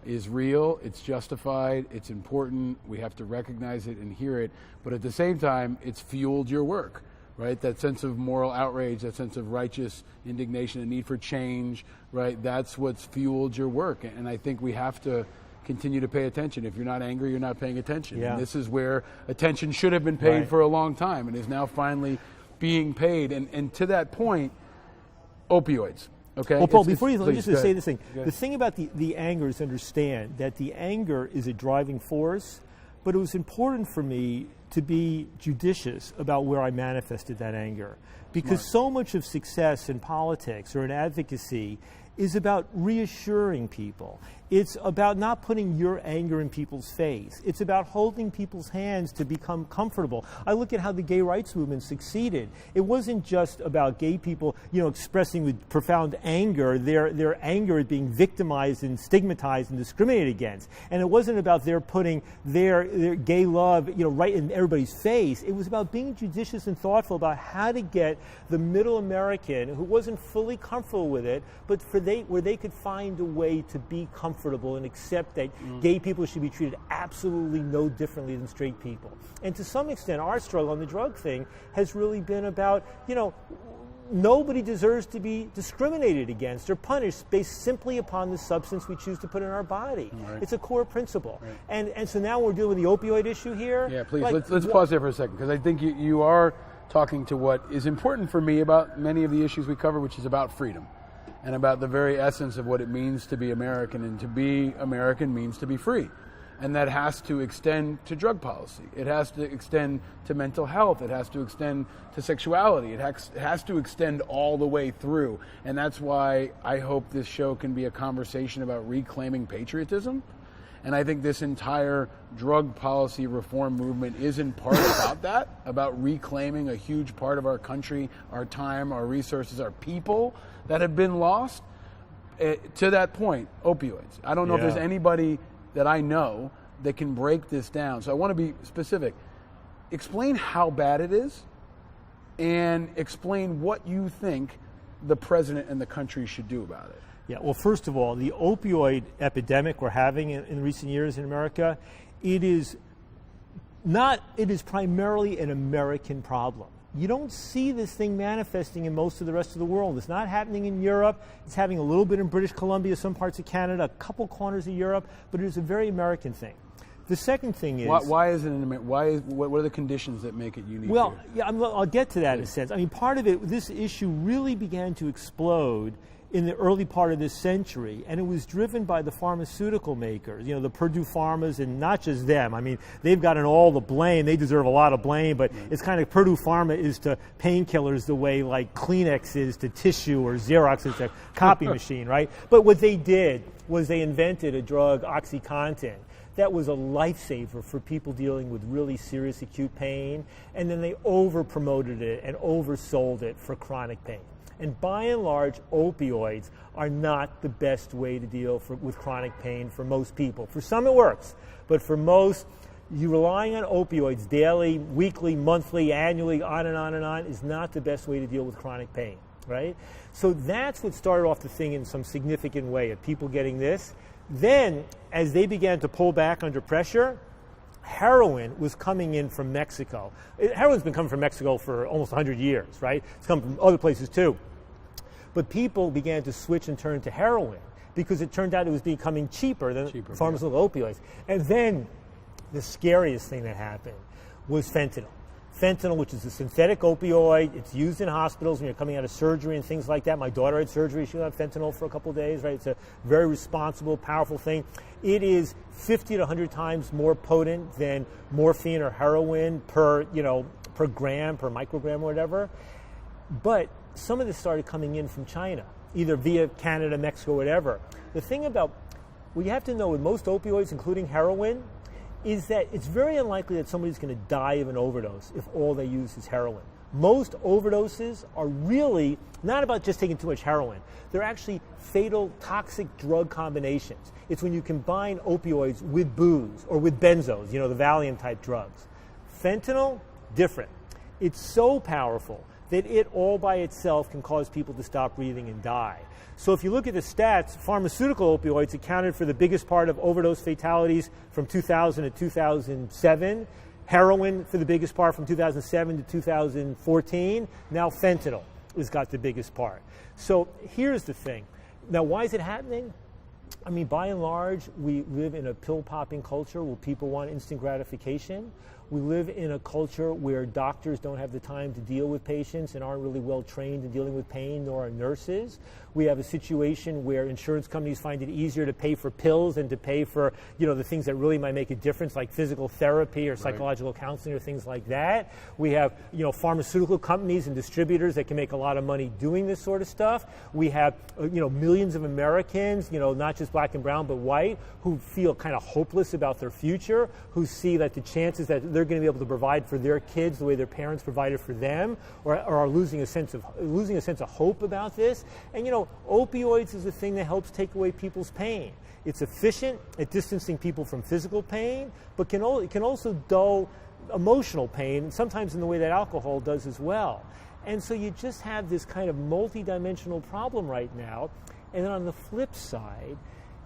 is real, it's justified, it's important, we have to recognize it and hear it, but at the same time, it's fueled your work, right? That sense of moral outrage, that sense of righteous indignation, a need for change, right? That's what's fueled your work, and I think we have to continue to pay attention. If you're not angry, you're not paying attention. Yeah. And this is where attention should have been paid for a long time, and is now finally being paid. And to that point, opioids. Okay. Well, Paul, before you let me just say this thing. The thing about the anger is understand that the anger is a driving force, but it was important for me to be judicious about where I manifested that anger. Because so much of success in politics or in advocacy is about reassuring people. It's about not putting your anger in people's face. It's about holding people's hands to become comfortable. I look at how the gay rights movement succeeded. It wasn't just about gay people, expressing with profound anger their anger at being victimized and stigmatized and discriminated against. And it wasn't about their putting their gay love, right in everybody's face. It was about being judicious and thoughtful about how to get the middle American who wasn't fully comfortable with it, but where they could find a way to be comfortable and accept that gay people should be treated absolutely no differently than straight people. And to some extent, our struggle on the drug thing has really been about, nobody deserves to be discriminated against or punished based simply upon the substance we choose to put in our body. Right. It's a core principle. Right. And so now we're dealing with the opioid issue here. Yeah, please, let's pause there for a second, because I think you are talking to what is important for me about many of the issues we cover, which is about freedom and about the very essence of what it means to be American. And to be American means to be free. And that has to extend to drug policy. It has to extend to mental health. It has to extend to sexuality. It has to extend all the way through. And that's why I hope this show can be a conversation about reclaiming patriotism. And I think this entire drug policy reform movement is in part about that, about reclaiming a huge part of our country, our time, our resources, our people that have been lost. To that point, opioids. I don't know if there's anybody that I know that can break this down. So I want to be specific. Explain how bad it is, and explain what you think the president and the country should do about it. Yeah, well, first of all, the opioid epidemic we're having in recent years in America, it is primarily an American problem. You don't see this thing manifesting in most of the rest of the world. It's not happening in Europe. It's happening a little bit in British Columbia, some parts of Canada, a couple corners of Europe, but it is a very American thing. The second thing is... Why is it an American? What are the conditions that make it unique? Well, yeah, I'll get to that in a sense. I mean, part of it, this issue really began to explode in the early part of this century, and it was driven by the pharmaceutical makers, the Purdue Pharmas, and not just them. I mean, they've gotten all the blame. They deserve a lot of blame, but it's kind of Purdue Pharma is to painkillers the way like Kleenex is to tissue or Xerox is to copy machine, right? But what they did was they invented a drug, OxyContin, that was a lifesaver for people dealing with really serious acute pain, and then they over-promoted it and oversold it for chronic pain. And by and large, opioids are not the best way to deal with chronic pain for most people. For some it works, but for most, you relying on opioids daily, weekly, monthly, annually, on and on and on, is not the best way to deal with chronic pain, right? So that's what started off the thing in some significant way, of people getting this. Then, as they began to pull back under pressure, heroin was coming in from Mexico. Heroin's been coming from Mexico for almost 100 years, right? It's come from other places too. But people began to switch and turn to heroin because it turned out it was becoming cheaper than pharmaceutical opioids. And then the scariest thing that happened was fentanyl. Fentanyl, which is a synthetic opioid, it's used in hospitals when you're coming out of surgery and things like that. My daughter had surgery, she had fentanyl for a couple of days, right? It's a very responsible, powerful thing. It is 50 to 100 times more potent than morphine or heroin per gram, per microgram or whatever. But some of this started coming in from China, either via Canada, Mexico, whatever. The thing about, what you have to know with most opioids, including heroin, is that it's very unlikely that somebody's going to die of an overdose if all they use is heroin. Most overdoses are really not about just taking too much heroin. They're actually fatal, toxic drug combinations. It's when you combine opioids with booze or with benzos, the Valium-type drugs. Fentanyl, different. It's so powerful that it all by itself can cause people to stop breathing and die. So if you look at the stats, pharmaceutical opioids accounted for the biggest part of overdose fatalities from 2000 to 2007. Heroin for the biggest part from 2007 to 2014. Now fentanyl has got the biggest part. So here's the thing. Now why is it happening? I mean, by and large, we live in a pill-popping culture where people want instant gratification. We live in a culture where doctors don't have the time to deal with patients and aren't really well trained in dealing with pain, nor are nurses. We have a situation where insurance companies find it easier to pay for pills than to pay for, the things that really might make a difference, like physical therapy or psychological counseling or things like that. We have, pharmaceutical companies and distributors that can make a lot of money doing this sort of stuff. We have, millions of Americans, not just black and brown, but white, who feel kind of hopeless about their future, who see that the chances that they're going to be able to provide for their kids the way their parents provided for them, or are losing a sense of hope about this. And opioids is the thing that helps take away people's pain. It's efficient at distancing people from physical pain, but it can also dull emotional pain, sometimes in the way that alcohol does as well. And so you just have this kind of multi-dimensional problem right now. And then on the flip side,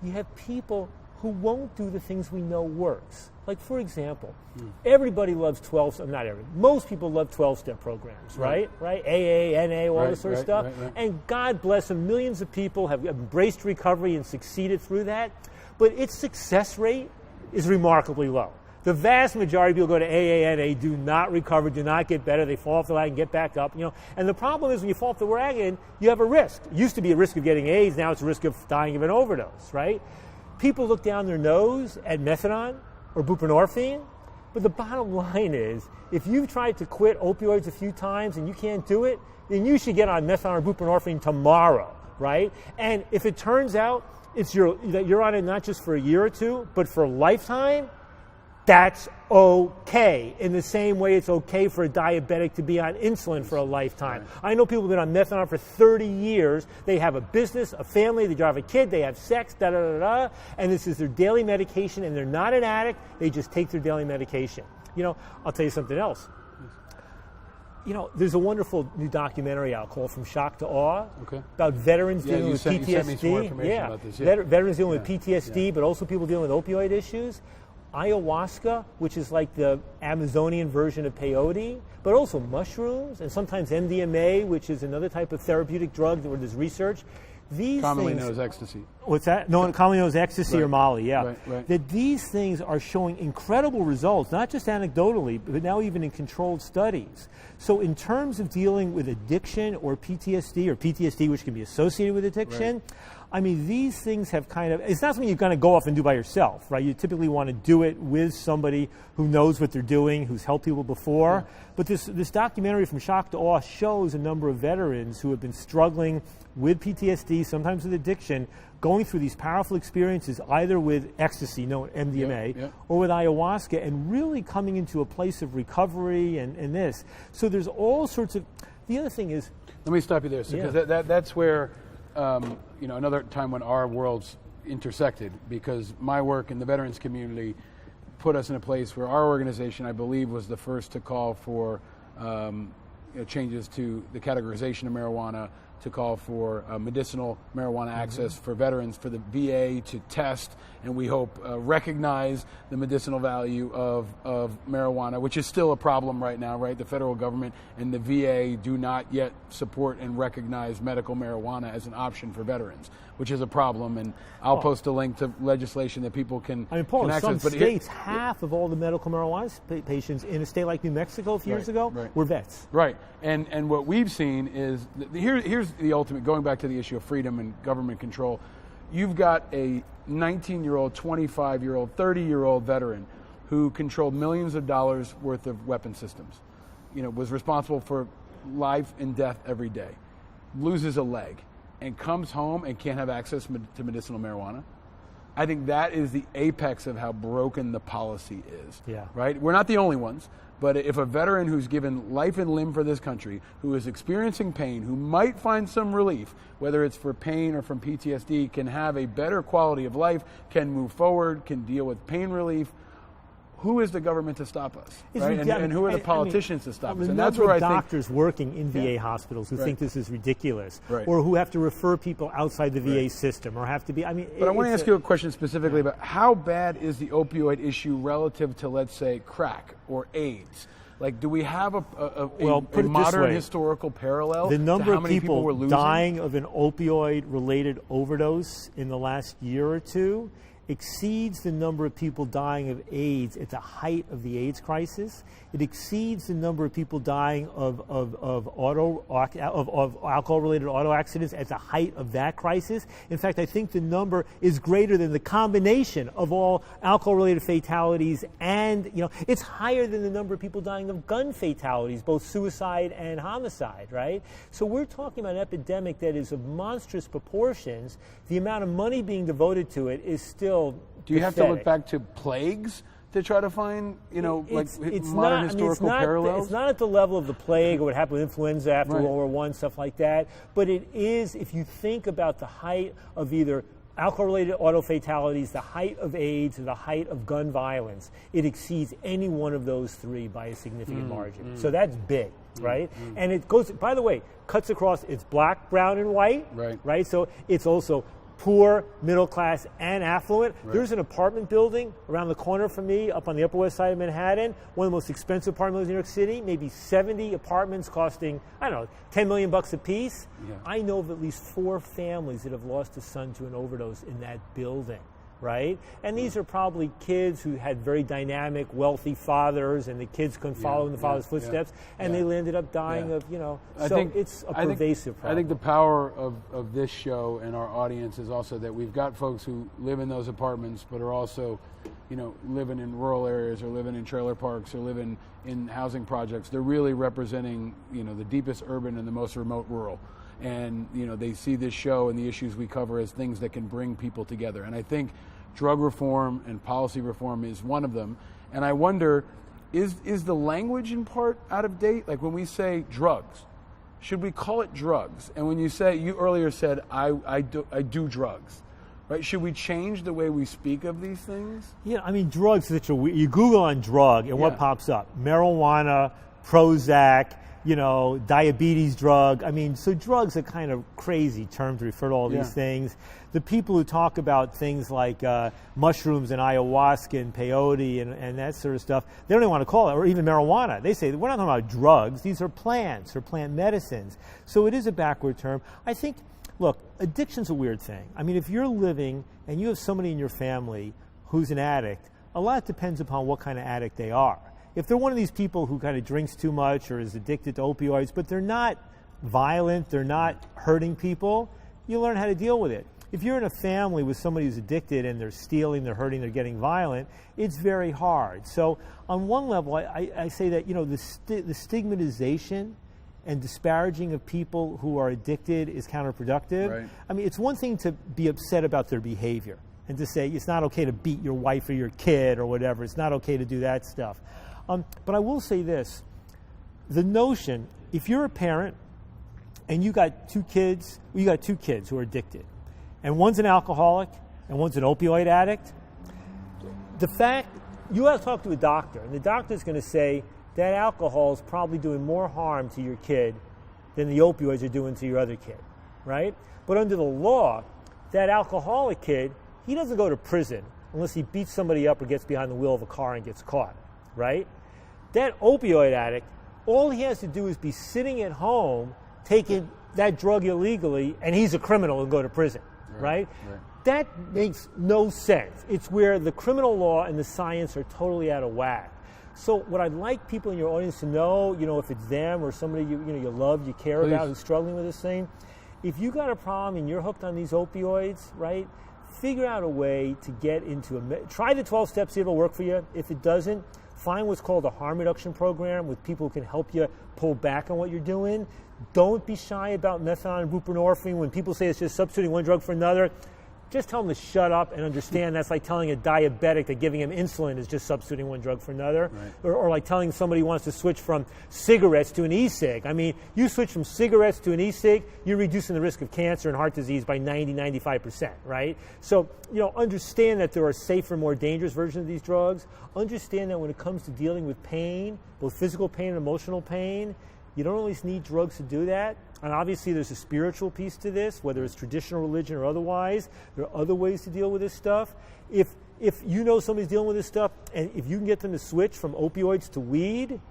you have people who won't do the things we know works. Like, for example, everybody loves most people love 12-step programs, right? AA, NA, all this sort of stuff. Right. And God bless them, millions of people have embraced recovery and succeeded through that. But its success rate is remarkably low. The vast majority of people go to AA, NA, do not recover, do not get better. They fall off the wagon, get back up. And the problem is when you fall off the wagon, you have a risk. It used to be a risk of getting AIDS, now it's a risk of dying of an overdose, right? People look down their nose at methadone or buprenorphine, but the bottom line is, if you've tried to quit opioids a few times and you can't do it, then you should get on methadone or buprenorphine tomorrow, right? And if it turns out that you're on it not just for a year or two, but for a lifetime, that's okay. In the same way it's okay for a diabetic to be on insulin for a lifetime. Right. I know people who've been on methadone for 30 years. They have a business, a family, they drive a kid, they have sex, and this is their daily medication, and they're not an addict, they just take their daily medication. I'll tell you something else. There's a wonderful new documentary out called From Shock to Awe about veterans dealing with PTSD. You sent me some more information about this. Yeah. Veterans dealing with PTSD, but also people dealing with opioid issues. Ayahuasca, which is like the Amazonian version of peyote, but also mushrooms, and sometimes MDMA, which is another type of therapeutic drug where there's research. Commonly known as ecstasy. What's that? No, commonly known as ecstasy or Molly, yeah. Right. That these things are showing incredible results, not just anecdotally, but now even in controlled studies. So in terms of dealing with addiction or PTSD, which can be associated with addiction, I mean, these things have it's not something you're going to go off and do by yourself, right? You typically want to do it with somebody who knows what they're doing, who's helped people before. But this documentary From Shock to Awe shows a number of veterans who have been struggling with PTSD, sometimes with addiction, going through these powerful experiences, either with ecstasy, MDMA, or with ayahuasca, and really coming into a place of recovery and this. So there's all sorts of... The other thing is... Let me stop you there, because that's where... another time when our worlds intersected, because my work in the veterans community put us in a place where our organization, I believe, was the first to call for changes to the categorization of marijuana, to call for medicinal marijuana access for veterans, for the VA to test, and we hope recognize the medicinal value of marijuana, which is still a problem right now, right? The federal government and the VA do not yet support and recognize medical marijuana as an option for veterans, which is a problem, and I'll post a link to legislation that people can Paul, access. In some states, half of all the medical marijuana patients in a state like New Mexico a few years ago were vets. Right, and what we've seen is, here's the ultimate, going back to the issue of freedom and government control. You've got a 19-year-old, 25-year-old, 30-year-old veteran who controlled millions of dollars worth of weapon systems, was responsible for life and death every day, loses a leg, and comes home and can't have access to medicinal marijuana. I think that is the apex of how broken the policy is. Right? We're not the only ones, but if a veteran who's given life and limb for this country, who is experiencing pain, who might find some relief, whether it's for pain or from PTSD, can have a better quality of life, can move forward, can deal with pain relief, who is the government to stop us? Right? And who are the politicians to stop us? And that's where I think doctors working in VA hospitals who think this is ridiculous, or who have to refer people outside the VA system, or have to be. But I want to ask you a question specifically about how bad is the opioid issue relative to, let's say, crack or AIDS? Like, do we have a modern historical parallel? The number to how of many people were losing? dying of an opioid-related overdose in the last year or two exceeds the number of people dying of AIDS at the height of the AIDS crisis. It exceeds the number of people dying of alcohol-related auto accidents at the height of that crisis. In fact, I think the number is greater than the combination of all alcohol-related fatalities, and it's higher than the number of people dying of gun fatalities, both suicide and homicide, right? So we're talking about an epidemic that is of monstrous proportions. The amount of money being devoted to it is still Do you have to look back to plagues to try to find, modern historical parallels? It's not at the level of the plague or what happened with influenza after World War I, stuff like that. But it is, if you think about the height of either alcohol-related auto fatalities, the height of AIDS, or the height of gun violence, it exceeds any one of those three by a significant margin. So that's big, right? And it goes, by the way, cuts across, it's black, brown, and white, right? So it's also poor, middle class, and affluent. There's an apartment building around the corner from me up on the Upper West Side of Manhattan, one of the most expensive apartment buildings in New York City, maybe 70 apartments costing, $10 million a piece. Yeah. I know of at least 4 families that have lost a son to an overdose in that building, right? And these are probably kids who had very dynamic, wealthy fathers, and the kids couldn't follow in the father's footsteps, and they ended up dying of, it's a pervasive problem. I think the power of this show and our audience is also that we've got folks who live in those apartments, but are also, living in rural areas, or living in trailer parks, or living in housing projects. They're really representing, the deepest urban and the most remote rural. And they see this show and the issues we cover as things that can bring people together. And I think drug reform and policy reform is one of them. And I wonder, is the language in part out of date? Like when we say drugs, should we call it drugs? And when you earlier said I do drugs, right? Should we change the way we speak of these things? Yeah, drugs. You Google on drug and what pops up? Marijuana, Prozac. Diabetes drug. So drugs are kind of crazy term to refer to all these things. The people who talk about things like mushrooms and ayahuasca and peyote and that sort of stuff, they don't even want to call it, or even marijuana. They say, we're not talking about drugs. These are plants or plant medicines. So it is a backward term. I think, look, addiction's a weird thing. If you're living and you have somebody in your family who's an addict, a lot depends upon what kind of addict they are. If they're one of these people who kind of drinks too much or is addicted to opioids, but they're not violent, they're not hurting people, you learn how to deal with it. If you're in a family with somebody who's addicted and they're stealing, they're hurting, they're getting violent, it's very hard. So on one level, I say that the stigmatization and disparaging of people who are addicted is counterproductive. Right. It's one thing to be upset about their behavior and to say it's not okay to beat your wife or your kid or whatever. It's not okay to do that stuff. But I will say this, the notion, if you're a parent and you got two kids who are addicted, and one's an alcoholic and one's an opioid addict, the fact, you have to talk to a doctor, and the doctor's going to say that alcohol is probably doing more harm to your kid than the opioids are doing to your other kid, right? But under the law, that alcoholic kid, he doesn't go to prison unless he beats somebody up or gets behind the wheel of a car and gets caught, right? That opioid addict, all he has to do is be sitting at home taking that drug illegally, and he's a criminal and go to prison, right? That makes no sense. It's where the criminal law and the science are totally out of whack. So what I'd like people in your audience to know, if it's them or somebody you love, you care about, who's struggling with this thing, if you got a problem and you're hooked on these opioids, right, figure out a way to get into try the 12 steps, see if it'll work for you. If it doesn't, find what's called a harm reduction program with people who can help you pull back on what you're doing. Don't be shy about methadone and buprenorphine. When people say it's just substituting one drug for another, just tell them to shut up and understand that's like telling a diabetic that giving him insulin is just substituting one drug for another. Right. Or like telling somebody who wants to switch from cigarettes to an e-cig. You switch from cigarettes to an e-cig, you're reducing the risk of cancer and heart disease by 95%, right? So, understand that there are safer, more dangerous versions of these drugs. Understand that when it comes to dealing with pain, both physical pain and emotional pain, you don't always need drugs to do that. And obviously there's a spiritual piece to this, whether it's traditional religion or otherwise. There are other ways to deal with this stuff. If somebody's dealing with this stuff, and if you can get them to switch from opioids to weed,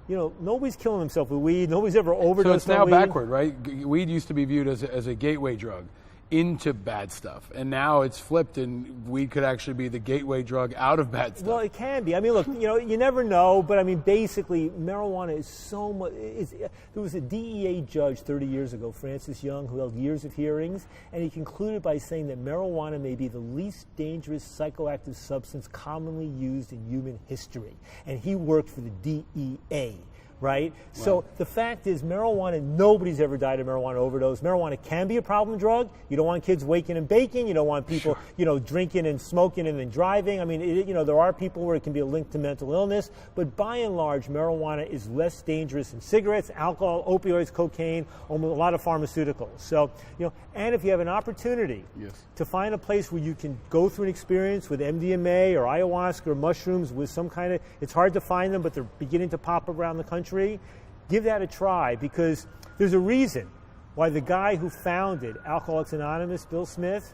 nobody's killing himself with weed. Nobody's ever overdosed on weed. So it's now backward, right? Weed used to be viewed as a gateway drug. into bad stuff, and now it's flipped, and weed could actually be the gateway drug out of bad stuff. Well, it can be. I mean, look, you never know, but I mean, basically, marijuana is so much. There was a DEA judge 30 years ago, Francis Young, who held years of hearings, and he concluded by saying that marijuana may be the least dangerous psychoactive substance commonly used in human history, and he worked for the DEA. Right? Wow. So the fact is, marijuana, nobody's ever died of marijuana overdose. Marijuana can be a problem drug. You don't want kids waking and baking. You don't want people, drinking and smoking and then driving. I mean, there are people where it can be a link to mental illness, but by and large, marijuana is less dangerous than cigarettes, alcohol, opioids, cocaine, a lot of pharmaceuticals. So, and if you have an opportunity to find a place where you can go through an experience with MDMA or ayahuasca or mushrooms with some kind of, it's hard to find them, but they're beginning to pop up around the country. Give that a try, because there's a reason why the guy who founded Alcoholics Anonymous, Bill Smith,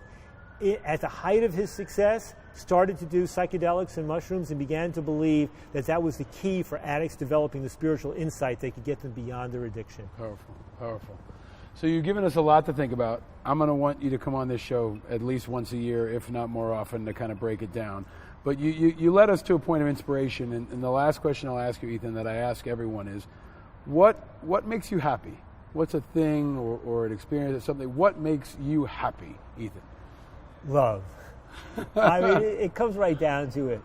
at the height of his success, started to do psychedelics and mushrooms and began to believe that that was the key for addicts developing the spiritual insight that could get them beyond their addiction. Powerful, powerful. So you've given us a lot to think about. I'm going to want you to come on this show at least once a year, if not more often, to kind of break it down. But you led us to a point of inspiration, and the last question I'll ask you, Ethan, that I ask everyone is, what makes you happy? What's a thing or an experience or something? What makes you happy, Ethan? Love. I mean, it comes right down to it.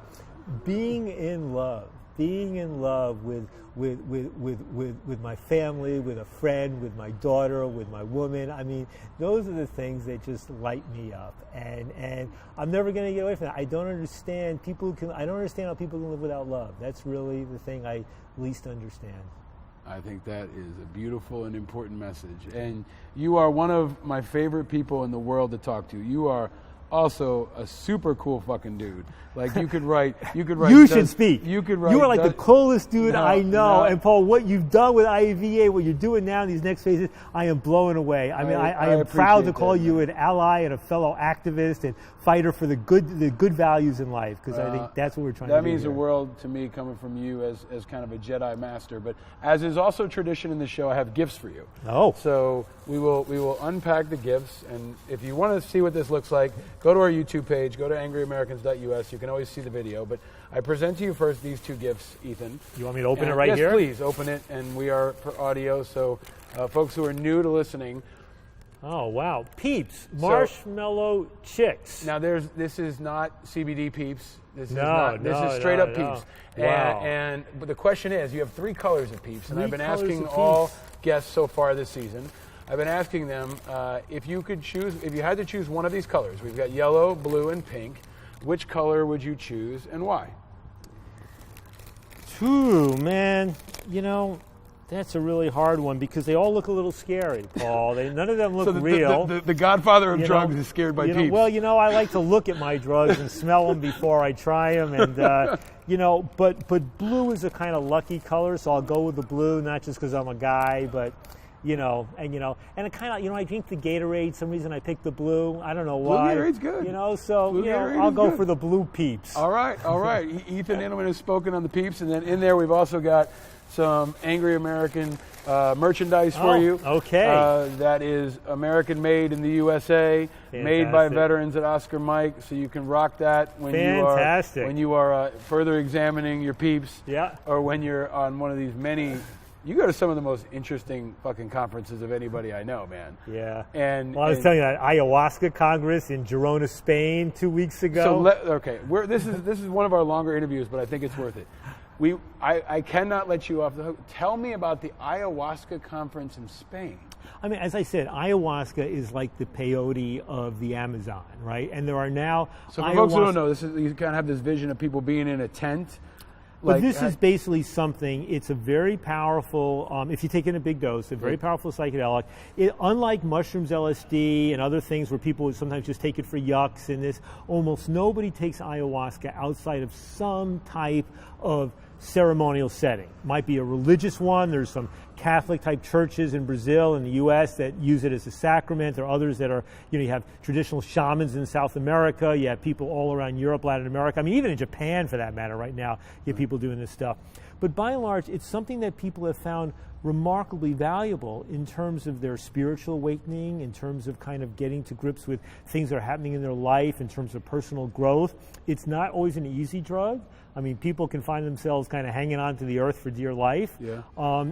Being in love with my family, with a friend, with my daughter, with my woman. I mean, those are the things that just light me up, and I'm never going to get away from that. I don't understand I don't understand how people can live without love. That's really the thing I least understand. I think that is a beautiful and important message, and you are one of my favorite people in the world to talk to. You are also a super cool fucking dude. Like you could write. You should speak. You could write. You are like the coolest dude I know. And Paul, what you've done with IVA, what you're doing now in these next phases, I am blown away. I mean, I am proud to call you an ally and a fellow activist and fighter for the good values in life, because I think that's what we're trying to do. That means here. the world to me, coming from you as kind of a Jedi master. But as is also tradition in the show, I have gifts for you. Oh. So we will unpack the gifts, and if you want to see what this looks like, go to our YouTube page, go to angryamericans.us. You can always see the video, but I present to you first these two gifts, Ethan. You want me to open it right here? Yes, please, open it, and we are for audio, so folks who are new to listening. Oh, wow. Peeps, marshmallow chicks. Now, this is not CBD Peeps. This is straight up Peeps. Wow. But the question is, you have three colors of Peeps, and I've been asking all guests so far this season, I've been asking them if you had to choose one of these colors. We've got yellow, blue, and pink. Which color would you choose, and why? Ooh, man, that's a really hard one, because they all look a little scary, Paul. None of them look real. The Godfather of drugs is scared by Peeps. Well, I like to look at my drugs and smell them before I try them, and but blue is a kind of lucky color, so I'll go with the blue, not just because I'm a guy, but. And it kind of, I drink the Gatorade. Some reason I picked the blue. I don't know why. Blue Gatorade's good. I'll go for the blue Peeps. All right. Ethan Nadelmann has spoken on the Peeps, and then in there we've also got some Angry American merchandise for you. Okay. That is American made in the USA, made by veterans at Oscar Mike, so you can rock that when you are further examining your Peeps. Yeah. Or when you're on one of these many. You go to some of the most interesting fucking conferences of anybody I know, man. Yeah. I was telling you that ayahuasca Congress in Girona, Spain, 2 weeks ago. So this is one of our longer interviews, but I think it's worth it. I cannot let you off the hook. Tell me about the ayahuasca conference in Spain. I mean, as I said, ayahuasca is like the peyote of the Amazon, right? And there are now. So for folks who don't know, you kind of have this vision of people being in a tent. But this is basically something, it's a very powerful, if you take in a big dose, a very powerful psychedelic. Unlike mushrooms, LSD, and other things where people would sometimes just take it for yucks and this, almost nobody takes ayahuasca outside of some type of ceremonial setting. Might be a religious one. There's some Catholic-type churches in Brazil and the U.S. that use it as a sacrament. There are others that are, you have traditional shamans in South America. You have people all around Europe, Latin America. I mean, even in Japan, for that matter, right now, you have people doing this stuff. But by and large, it's something that people have found remarkably valuable in terms of their spiritual awakening, in terms of kind of getting to grips with things that are happening in their life, in terms of personal growth. It's not always an easy drug. I mean, people can find themselves kind of hanging on to the earth for dear life. Yeah.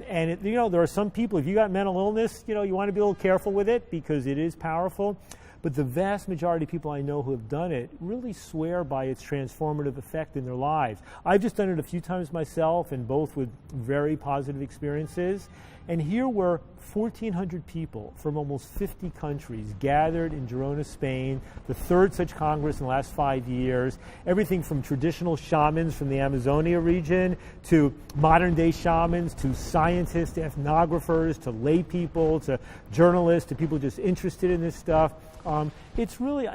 And there are some people, if you got mental illness, you want to be a little careful with it because it is powerful. But the vast majority of people I know who have done it really swear by its transformative effect in their lives. I've just done it a few times myself, and both with very positive experiences. And here were 1,400 people from almost 50 countries gathered in Girona, Spain, the third such Congress in the last 5 years. Everything from traditional shamans from the Amazonia region to modern-day shamans to scientists, to ethnographers, to lay people, to journalists, to people just interested in this stuff. It's really,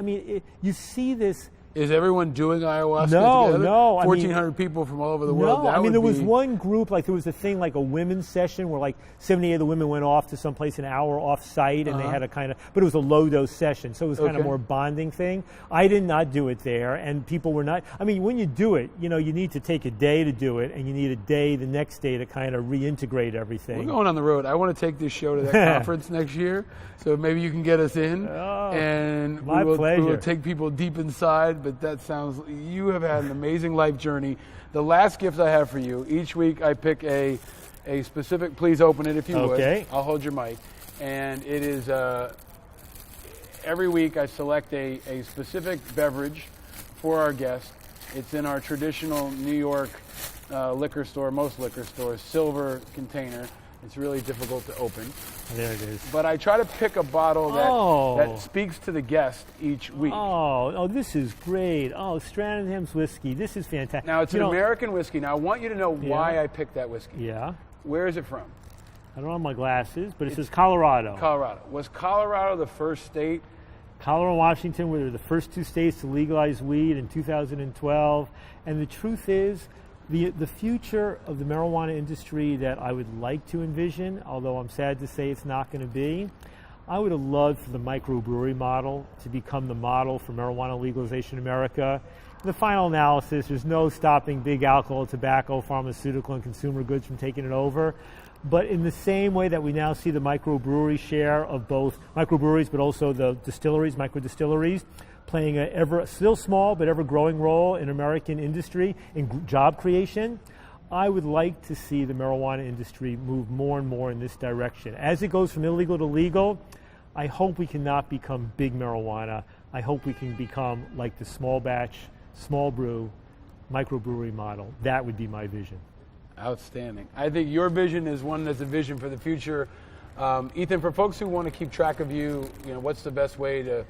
you see this. Is everyone doing ayahuasca together? No. 1,400 people from all over the world. No, there was one group, there was a thing like a women's session where 78 of the women went off to someplace an hour off-site, and they had a kind of, but it was a low-dose session, so it was kind of more bonding thing. I did not do it there, and people were not, when you do it, you need to take a day to do it, and you need a day the next day to kind of reintegrate everything. We're going on the road. I want to take this show to that conference next year, so maybe you can get us in, and my pleasure. We will take people deep inside. But that sounds, you have had an amazing life journey. The last gift I have for you, each week I pick a specific, please open it if you would. I'll hold your mic. And it is, every week I select a specific beverage for our guest. It's in our traditional New York liquor store, most liquor stores, silver container. It's really difficult to open. There it is. But I try to pick a bottle that speaks to the guest each week. Oh, this is great. Oh, Stranahan's whiskey. This is fantastic. Now, it's an American whiskey. Now, I want you to know why I picked that whiskey. Yeah. Where is it from? I don't have my glasses, but it says Colorado. Colorado. Was Colorado the first state? Colorado and Washington were the first two states to legalize weed in 2012. And the truth is, the future of the marijuana industry that I would like to envision, although I'm sad to say it's not going to be, I would have loved for the microbrewery model to become the model for marijuana legalization in America. In the final analysis, there's no stopping big alcohol, tobacco, pharmaceutical, and consumer goods from taking it over. But in the same way that we now see the microbrewery share of both microbreweries, but also the distilleries, microdistilleries, playing a still small but ever-growing role in American industry, in job creation, I would like to see the marijuana industry move more and more in this direction. As it goes from illegal to legal, I hope we cannot become big marijuana. I hope we can become like the small batch, small brew, microbrewery model. That would be my vision. Outstanding. I think your vision is one that's a vision for the future. Ethan, for folks who want to keep track of you, what's the best way to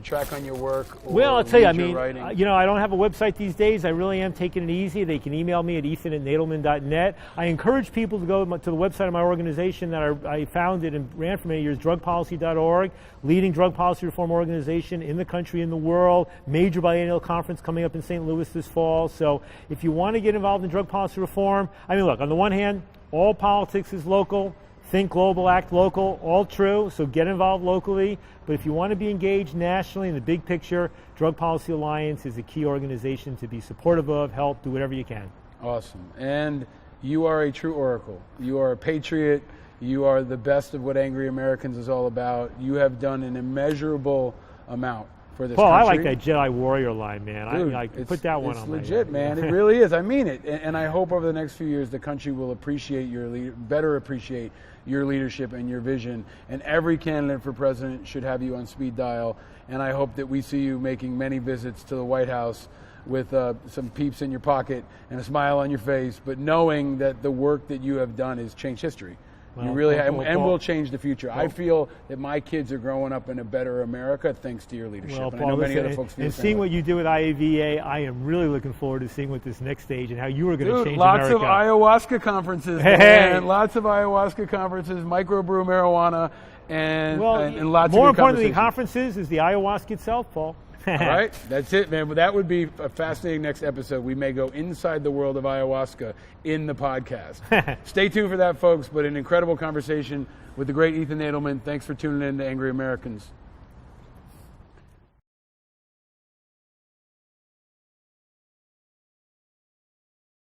track on your work? Well, I'll tell you, I don't have a website these days. I really am taking it easy. They can email me at ethan@nadelmann.net. I encourage people to go to the website of my organization that I founded and ran for many years, drugpolicy.org, leading drug policy reform organization in the country, in the world, major biennial conference coming up in St. Louis this fall. So if you want to get involved in drug policy reform, look, on the one hand, all politics is local. Think global, act local, all true, so get involved locally. But if you want to be engaged nationally in the big picture, Drug Policy Alliance is a key organization to be supportive of, help, do whatever you can. Awesome. And you are a true oracle. You are a patriot. You are the best of what Angry Americans is all about. You have done an immeasurable amount for this country. I like that Jedi Warrior line, man. Dude, put that one on. It's legit, man. It really is. I mean it. And I hope over the next few years the country will better appreciate your leadership and your vision. And every candidate for president should have you on speed dial. And I hope that we see you making many visits to the White House with some peeps in your pocket and a smile on your face, but knowing that the work that you have done has changed history. You really have, and will change the future. I feel that my kids are growing up in a better America thanks to your leadership. Well, and I know many other folks feel and seeing what you do with IAVA, I am really looking forward to seeing what this next stage and how you are going to change lots America. Lots of ayahuasca conferences, man. Lots of ayahuasca conferences, microbrew marijuana, and lots of more importantly than conferences is the ayahuasca itself, Paul. All right, that's it, man. Well, that would be a fascinating next episode. We may go inside the world of ayahuasca in the podcast. Stay tuned for that, folks, but an incredible conversation with the great Ethan Nadelmann. Thanks for tuning in to Angry Americans.